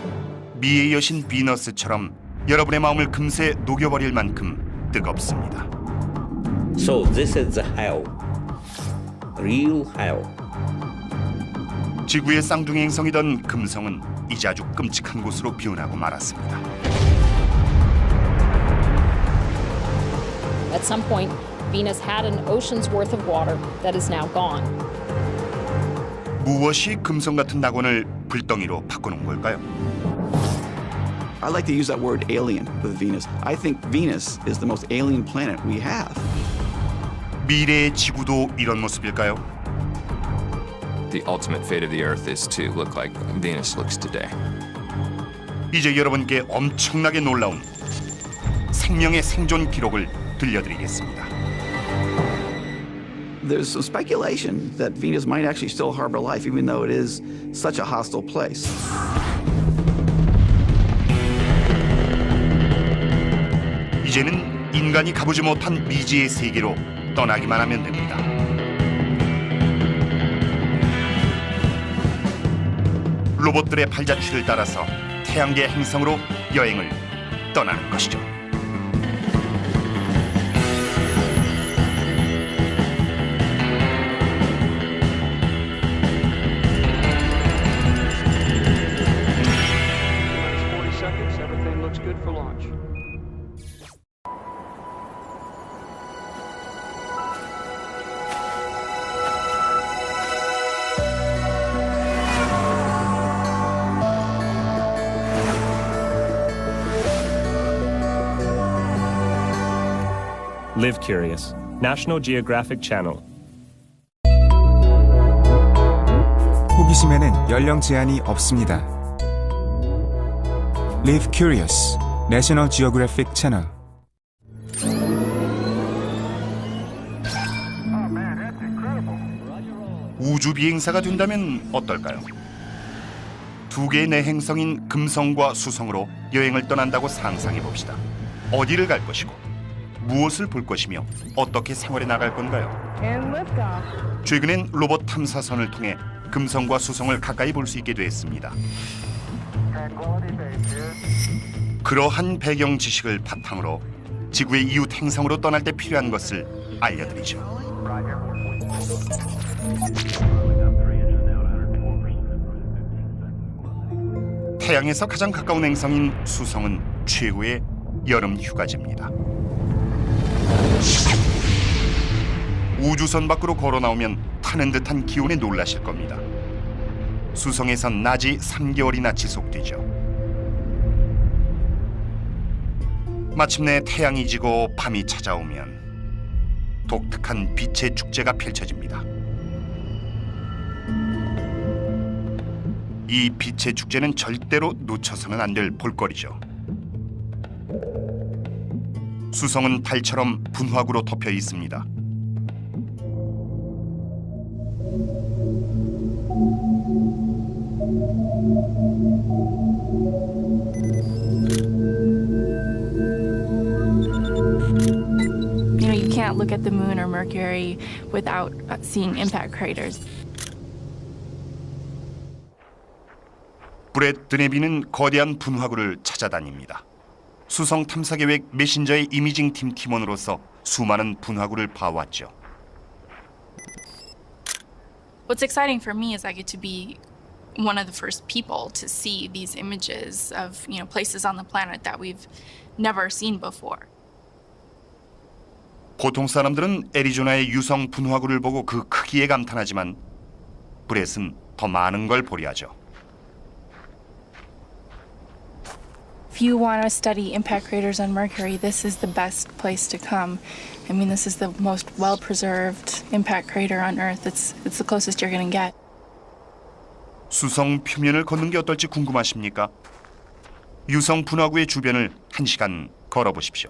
미의 여신 비너스처럼 여러분의 마음을 금세 녹여버릴 만큼 뜨겁습니다. So this is the hell. Real hell. 지구의 쌍둥이 행성이던 금성은 이제 아주 끔찍한 곳으로 변하고 말았습니다. At some point, Venus had an ocean's worth of water that is now gone. 무엇이 금성 같은 낙원을 불덩이로 바꾸는 걸까요? I like to use that word alien with Venus. I think Venus is the most alien planet we have. 미래의 지구도 이런 모습일까요? The ultimate fate of the Earth is to look like Venus looks today. 이제 여러분께 엄청나게 놀라운 생명의 생존 기록을 들려드리겠습니다. There's some speculation that Venus might actually still harbor life, even though it is such a hostile place. 이제는 인간이 가보지 못한 미지의 세계로 떠나기만 하면 됩니다. 로봇들의 발자취를 따라서 태양계 행성으로 여행을 떠나는 것이죠. Live Curious, National Geographic Channel. 호기심에는 연령 제한이 없습니다. Live Curious, National Geographic Channel. 우주 비행사가 된다면 어떨까요? 두 개의 내 행성인 금성과 수성으로 여행을 떠난다고 상상해 봅시다. 어디를 갈 것이고 무엇을 볼 것이며 어떻게 생활해 나갈 건가요? 최근엔 로봇 탐사선을 통해 금성과 수성을 가까이 볼 수 있게 됐습니다. 그러한 배경 지식을 바탕으로 지구의 이웃 행성으로 떠날 때 필요한 것을 알려드리죠. 태양에서 가장 가까운 행성인 수성은 최고의 여름 휴가지입니다. 우주선 밖으로 걸어 나오면 타는 듯한 기온에 놀라실 겁니다. 수성에선 낮이 3개월이나 지속되죠. 마침내 태양이 지고 밤이 찾아오면 독특한 빛의 축제가 펼쳐집니다. 이 빛의 축제는 절대로 놓쳐서는 안 될 볼거리죠. 수성은 달처럼 분화구로 덮여 있습니다. You can't look at the moon or Mercury without seeing impact craters. 브렛 드네비는 거대한 분화구를 찾아다닙니다. 수성 탐사 계획 메신저의 이미징 팀 팀원으로서 수많은 분화구를 봐왔죠. What's exciting for me is I get to be one of the first people to see these images of, places on the planet that we've never seen before. 보통 사람들은 애리조나의 유성 분화구를 보고 그 크기에 감탄하지만 브렛은 더 많은 걸 보려 하죠. If you want to study impact craters on Mercury, this is the best place to come. I mean, this is the most well-preserved impact crater on Earth. It's the closest you're going to get. 수성 표면을 걷는 게 어떨지 궁금하십니까? 유성 분화구의 주변을 1시간 걸어보십시오.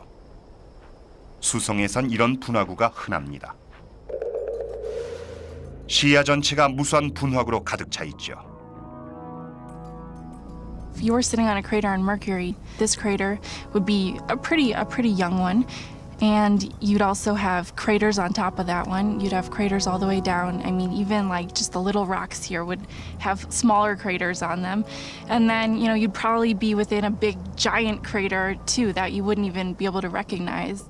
수성에선 이런 분화구가 흔합니다. 시야 전체가 무수한 분화구로 가득 차 있죠. If you were sitting on a crater on Mercury, this crater would be a pretty young one. And you'd also have craters on top of that one. You'd have craters all the way down. I mean, even like just the little rocks here would have smaller craters on them. And then, you know, you'd probably be within a big giant crater too that you wouldn't even be able to recognize.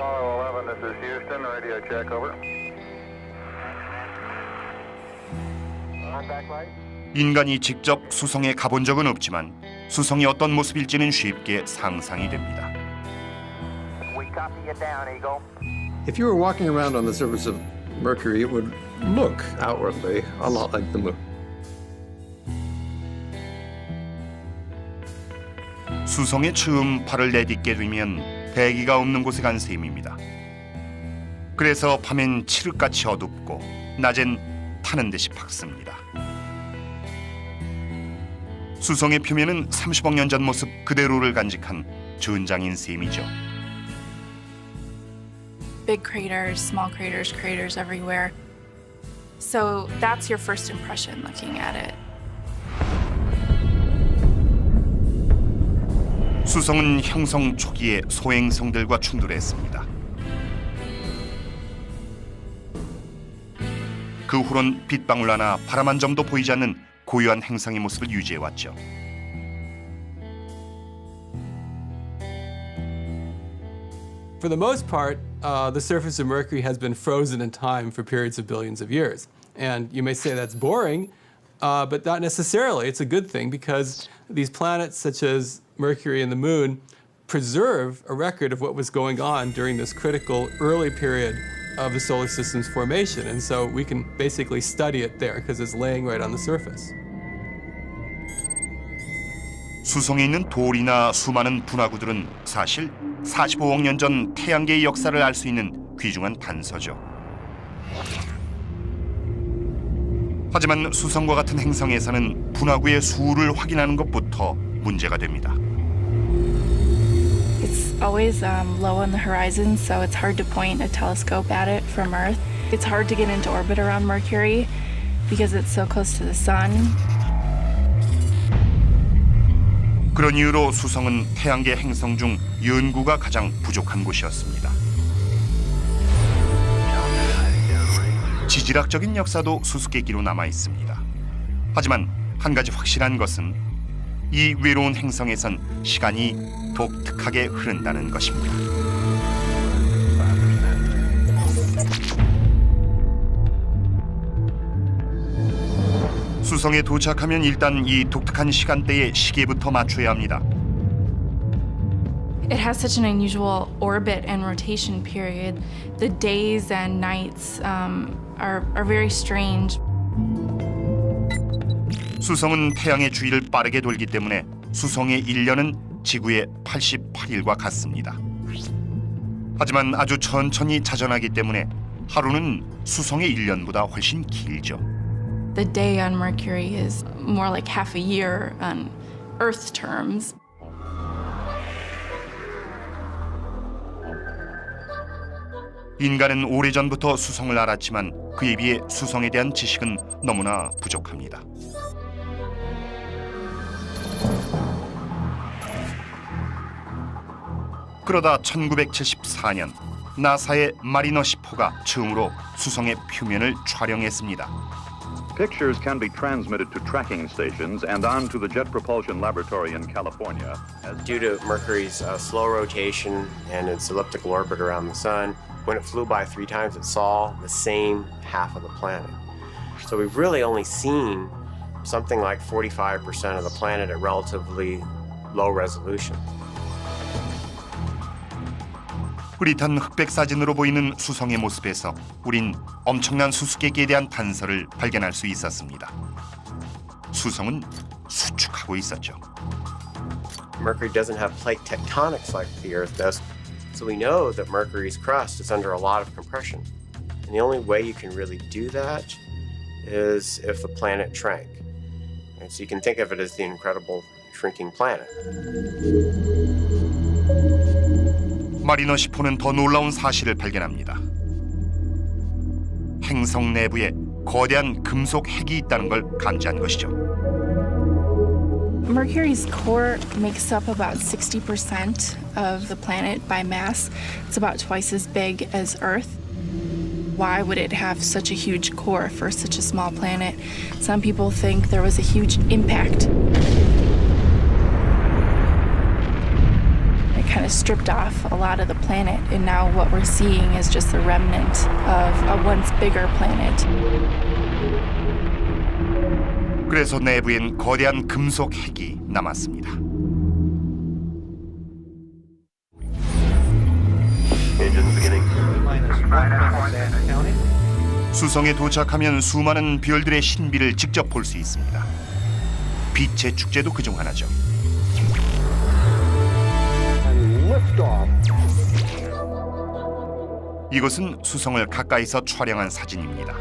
Apollo 11, this is Houston. Radio check, over. Contact light. 인간이 직접 수성에 가본 적은 없지만 수성이 어떤 모습일지는 쉽게 상상이 됩니다. We copy you down, Eagle. If you were walking around on the surface of Mercury, it would look outwardly a lot like the moon. 수성에 처음 발을 내딛게 되면 대기가 없는 곳에 간 셈입니다. 그래서 밤엔 칠흑같이 어둡고 낮엔 타는 듯이 밝습니다. 수성의 표면은 30억 년 전 모습 그대로를 간직한 전장인 셈이죠. Big craters, small craters, craters everywhere. So that's your first impression looking at it. 수성은 형성 초기에 소행성들과 충돌했습니다. 그 후론 빗방울 하나 바람 한 점도 보이지 않는 고요한 행성의 모습을 유지해왔죠. For the most part, the surface of Mercury has been frozen in time for periods of billions of years. And you may say that's boring, but not necessarily. It's a good thing because these planets, such as Mercury and the Moon, preserve a record of what was going on during this critical early period of the solar system's formation. And so we can basically study it there because it's laying right on the surface. 수성에 있는 돌이나 수많은 분화구들은 사실 45억 년 전 태양계의 역사를 알 수 있는 귀중한 단서죠. 하지만 수성과 같은 행성에서는 분화구의 수를 확인하는 것부터 문제가 됩니다. It's always low on the horizon, so it's hard to point a telescope at it from Earth. It's hard to get into orbit around Mercury because it's so close to the sun. 그런 이유로 수성은 태양계 행성 중 연구가 가장 부족한 곳이었습니다. 지질학적인 역사도 수수께끼로 남아 있습니다. 하지만 한 가지 확실한 것은 이 외로운 행성에선 시간이 독특하게 흐른다는 것입니다. 수성에 도착하면 일단 이 독특한 시간대에 시계부터 맞춰야 합니다. It has such an unusual orbit and rotation period. The days and nights are very strange. 수성은 태양의 주위를 빠르게 돌기 때문에 수성의 1년은 지구의 88일과 같습니다. 하지만 아주 천천히 자전하기 때문에 하루는 수성의 1년보다 훨씬 길죠. The day on Mercury is more like half a year on Earth terms. 인간은 오래전부터 수성을 알았지만 그에 비해 수성에 대한 지식은 너무나 부족합니다. 그러다 1974년 나사의 마리너 10호가 처음으로 수성의 표면을 촬영했습니다. Pictures can be transmitted to tracking stations and on to the Jet Propulsion Laboratory in California. Due to Mercury's slow rotation and its elliptical orbit around the sun, when it flew by 3 times, it saw the same half of the planet. So we've really only seen something like 45% of the planet at relatively low resolution. 흐릿한 흑백 사진으로 보이는 수성의 모습에서 우린 엄청난 수수께끼에 대한 단서를 발견할 수 있었습니다. 수성은 수축하고 있었죠. Mercury doesn't have plate tectonics like the Earth does, so we know that Mercury's crust is under a lot of compression. And the only way you can really do that is if the planet shrank. And so you can think of it as the incredible shrinking planet. 마리너 시포는 더 놀라운 사실을 발견합니다. 행성 내부에 거대한 금속 핵이 있다는 걸 감지한 것이죠. Mercury's core makes up about 60% of the planet by mass. It's about twice as big as Earth. Why would it have such a huge core for such a small planet? Some people think there was a huge impact. It kind of stripped off a lot of the planet, and now what we're seeing is just the remnant of a once bigger planet. 그래서 내부엔 거대한 금속 핵이 남았습니다. 수성에 도착하면 수많은 별들의 신비를 직접 볼 수 있습니다. 빛의 축제도 그중 하나죠. 이것은 수성을 가까이서 촬영한 사진입니다.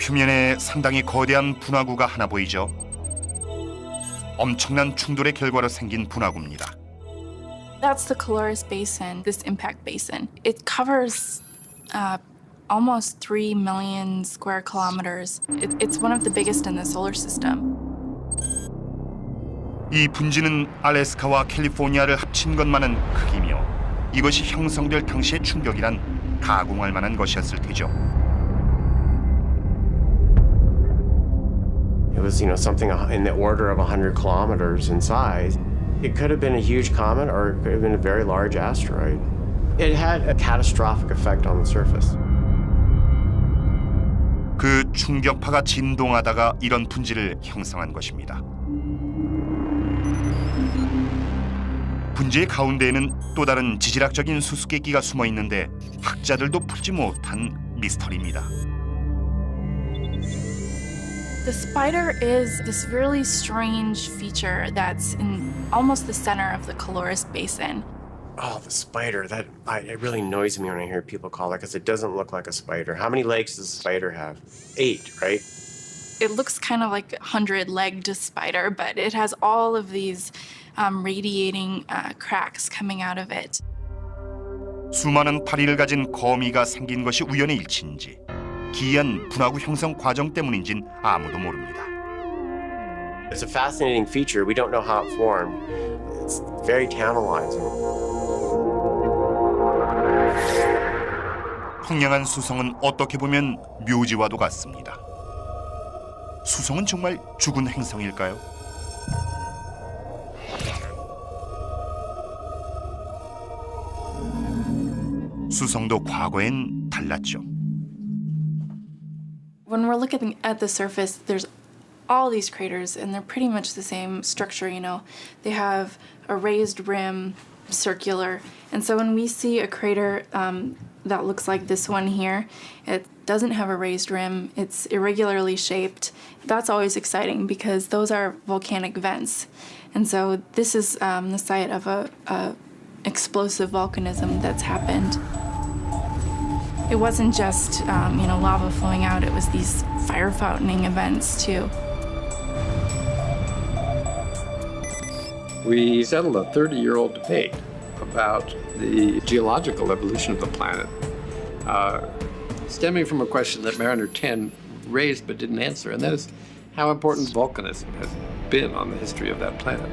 표면에 상당히 거대한 분화구가 하나 보이죠. 엄청난 충돌의 결과로 생긴 분화구입니다. That's the Caloris Basin, this impact basin. It covers almost 3 million square kilometers. It's one of the biggest in the solar system. 이 분지는 알래스카와 캘리포니아를 합친 것만한 크기며 이것이 형성될 당시의 충격이란 가공할 만한 것이었을 테죠. It was, something in the order of 100 kilometers in size. It could have been a huge comet or it could have been a very large asteroid. It had a catastrophic effect on the surface. 그 충격파가 진동하다가 이런 분지를 형성한 것입니다. 분지의 가운데에는 또 다른 지질학적인 수수께끼가 숨어 있는데 학자들도 풀지 못한 미스터리입니다. The spider is this really strange feature that's in almost the center of the Caloris Basin. Oh, the spider. It really annoys me when I hear people call it because it doesn't look like a spider. How many legs does a spider have? 8, right? It looks kind of like a 100-legged spider, but it has all of these radiating cracks coming out of it. 수많은 다리를 가진 거미가 생긴 것이 우연의 일치인지 기이한 분화구 형성 과정 때문인진 아무도 모릅니다. It's a fascinating feature. We don't know how it formed. It's very tantalizing. 황량한 수성은 어떻게 보면 묘지와도 같습니다. 수성은 정말 죽은 행성일까요? 수성도 과거엔 달랐죠. When we're looking at the surface, there's all these craters, and they're pretty much the same structure, They have a raised rim, circular. And so when we see a crater that looks like this one here, it doesn't have a raised rim, it's irregularly shaped. That's always exciting because those are volcanic vents. And so this is the site of a explosive volcanism that's happened. It wasn't just, lava flowing out, it was these fire fountaining events too. We settled a 30-year-old debate about the geological evolution of the planet, stemming from a question that Mariner 10 raised but didn't answer, and that is how important volcanism has been on the history of that planet.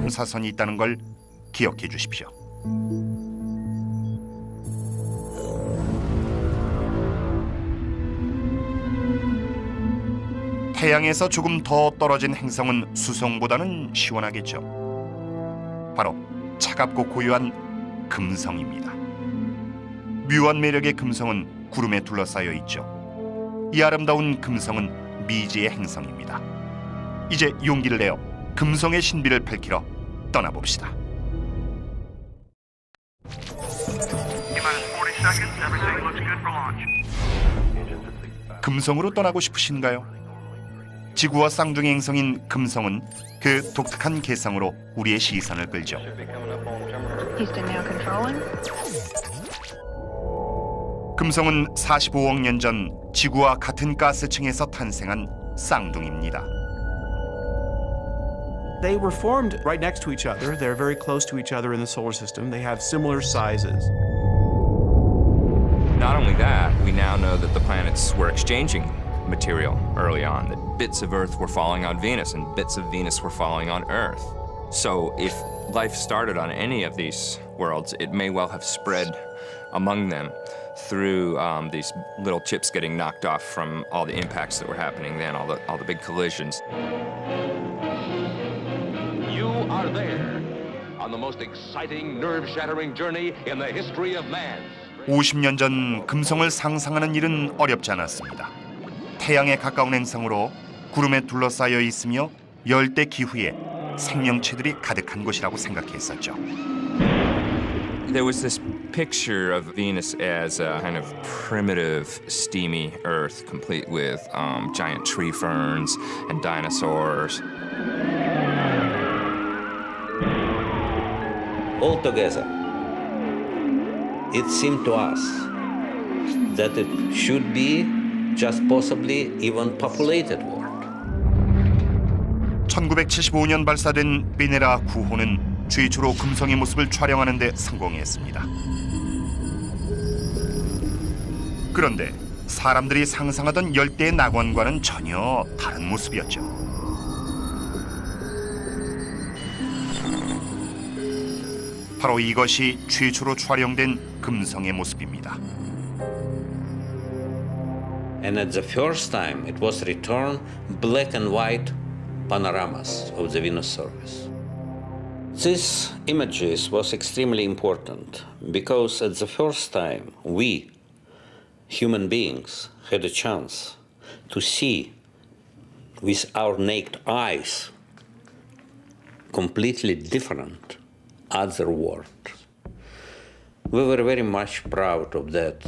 사선이 있다는 걸 기억해 주십시오. 태양에서 조금 더 떨어진 행성은 수성보다는 시원하겠죠. 바로 차갑고 고요한 금성입니다. 묘한 매력의 금성은 구름에 둘러싸여 있죠. 이 아름다운 금성은 미지의 행성입니다. 이제 용기를 내어 금성의 신비를 밝히러 떠나봅시다. 금성으로 떠나고 싶으신가요? 지구와 쌍둥이 행성인 금성은 그 독특한 개성으로 우리의 시선을 끌죠. Houston now controlling. 금성은 45억 년 전 지구와 같은 가스층에서 탄생한 쌍둥이입니다. They were formed right next to each other. They're very close to each other in the solar system. They have similar sizes. Not only that, we now know that the planets were exchanging material early on, that bits of Earth were falling on Venus and bits of Venus were falling on Earth. So if life started on any of these worlds, it may well have spread among them through these little chips getting knocked off from all the impacts that were happening then, all the big collisions. You are there on the most exciting, nerve-shattering journey in the history of man. 50년 전 금성을 상상하는 일은 어렵지 않았습니다. 태양에 가까운 행성으로 구름에 둘러싸여 있으며 열대 기후에 생명체들이 가득한 곳이라고 생각했었죠. There was this picture of Venus as a kind of primitive, steamy Earth, complete with giant tree ferns and dinosaurs. Altogether, it seemed to us that it should be just possibly even populated world. 1975년 발사된 비네라 9호는 최초로 금성의 모습을 촬영하는 데 성공했습니다. 그런데 사람들이 상상하던 열대의 낙원과는 전혀 다른 모습이었죠. 바로 이것이 최초로 촬영된 금성의 모습입니다. And at the first time, it was returned black and white panoramas of the Venus surface. This images was extremely important because at the first time we, human beings, had a chance to see with our naked eyes completely different other world. We were very much proud of that.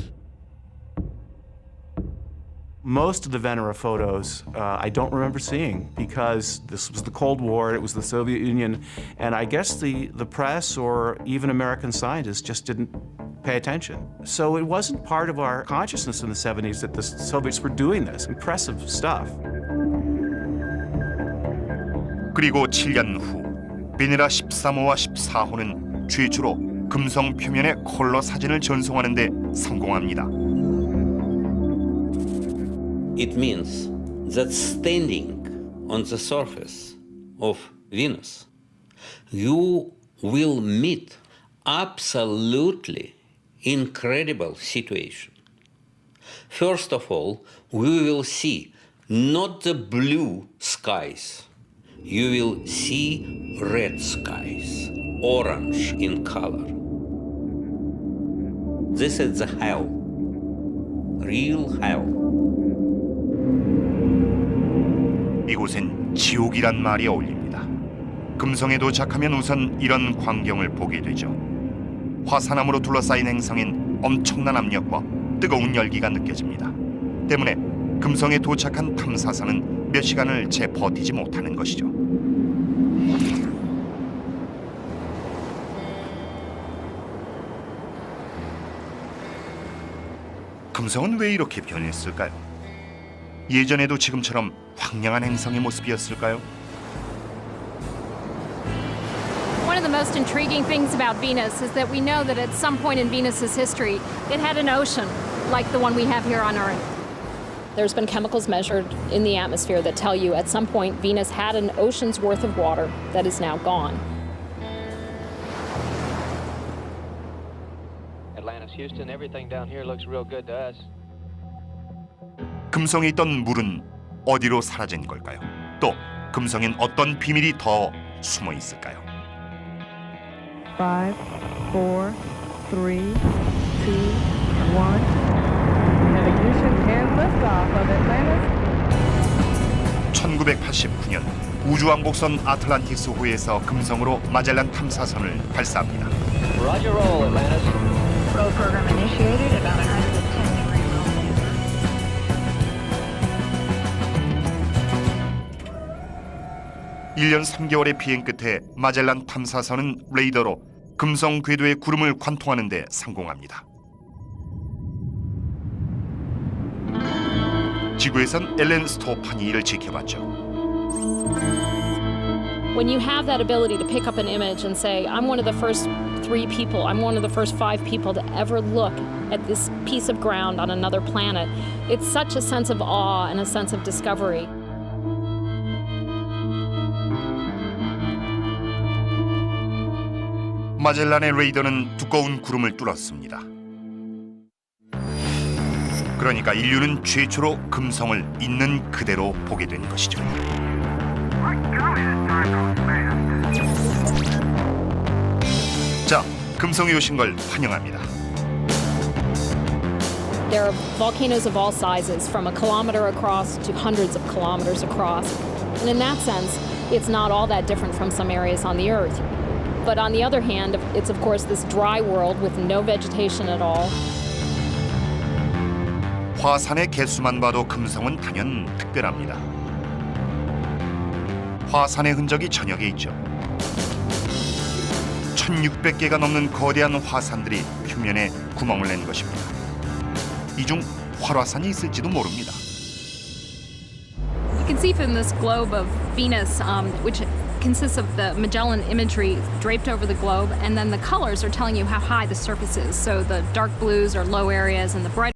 Most of the Venera photos I don't remember seeing because this was the Cold War, it was the Soviet Union, and I guess the press or even American scientists just didn't pay attention. So it wasn't part of our consciousness in the 70s that the Soviets were doing this. Impressive stuff. 그리고 7년 후 비네라 13호와 14호는 최초로 금성 표면의 컬러 사진을 전송하는 데 성공합니다. It means that standing on the surface of Venus, you will meet absolutely incredible situation. First of all, we will see not the blue skies, you will see red skies, orange in color. This is the hell, real hell. 이곳엔 지옥이란 말이 어울립니다. 금성에 도착하면 우선 이런 광경을 보게 되죠. 화산암으로 둘러싸인 행성인 엄청난 압력과 뜨거운 열기가 느껴집니다. 때문에 금성에 도착한 탐사선은 몇 시간을 채 버티지 못하는 것이죠. 금성은 왜 이렇게 변했을까요? 예전에도 지금처럼 황량한 행성의 모습이었을까요? One of the most intriguing things about Venus is that we know that at some point in Venus's history, it had an ocean like the one we have here on Earth. There's been chemicals measured in the atmosphere that tell you at some point Venus had an ocean's worth of water that is now gone. Atlantis, Houston, everything down here looks real good to us. 금성에 있던 물은 어디로 사라진 걸까요? 또 금성엔 어떤 비밀이 더 숨어 있을까요? 5, 4, 3, 2, 1. Navigation and liftoff of Atlantis. 1989년 우주왕복선 아틀란티스호에서 금성으로 마젤란 탐사선을 발사합니다. Roger roll, Atlantis. Roll program initiated about 110 degrees Celsius. 1년 3개월의 비행 끝에 마젤란 탐사선은 레이더로 금성 궤도의 구름을 관통하는 데 성공합니다. 지구에선 엘렌 스토판이 이를 지켜봤죠. When you have that ability to pick up an image and say, I'm one of the first 3 people, I'm one of the first 5 people to ever look at this piece of ground on another planet, it's such a sense of awe and a sense of discovery. 마젤란의 레이더는 두꺼운 구름을 뚫었습니다. 그러니까 인류는 최초로 금성을 있는 그대로 보게 된 것이죠. 자, 금성에 오신 걸 환영합니다. There are volcanoes of all sizes, from a kilometer across to hundreds of kilometers across. And in that sense, it's not all that different from some areas on the Earth. But on the other hand, it's of course this dry world with no vegetation at all. 화산의 개수만 봐도 금성은 단연 특별합니다. 화산의 흔적이 전역에 있죠. 1600개가 넘는 거대한 화산들이 표면에 구멍을 낸 것입니다. 이 중 활화산이 있을지도 모릅니다. You can see from this globe of Venus, which consists of the Magellan imagery draped over the globe, and then the colors are telling you how high the surface is. So the dark blues are low areas, and the bright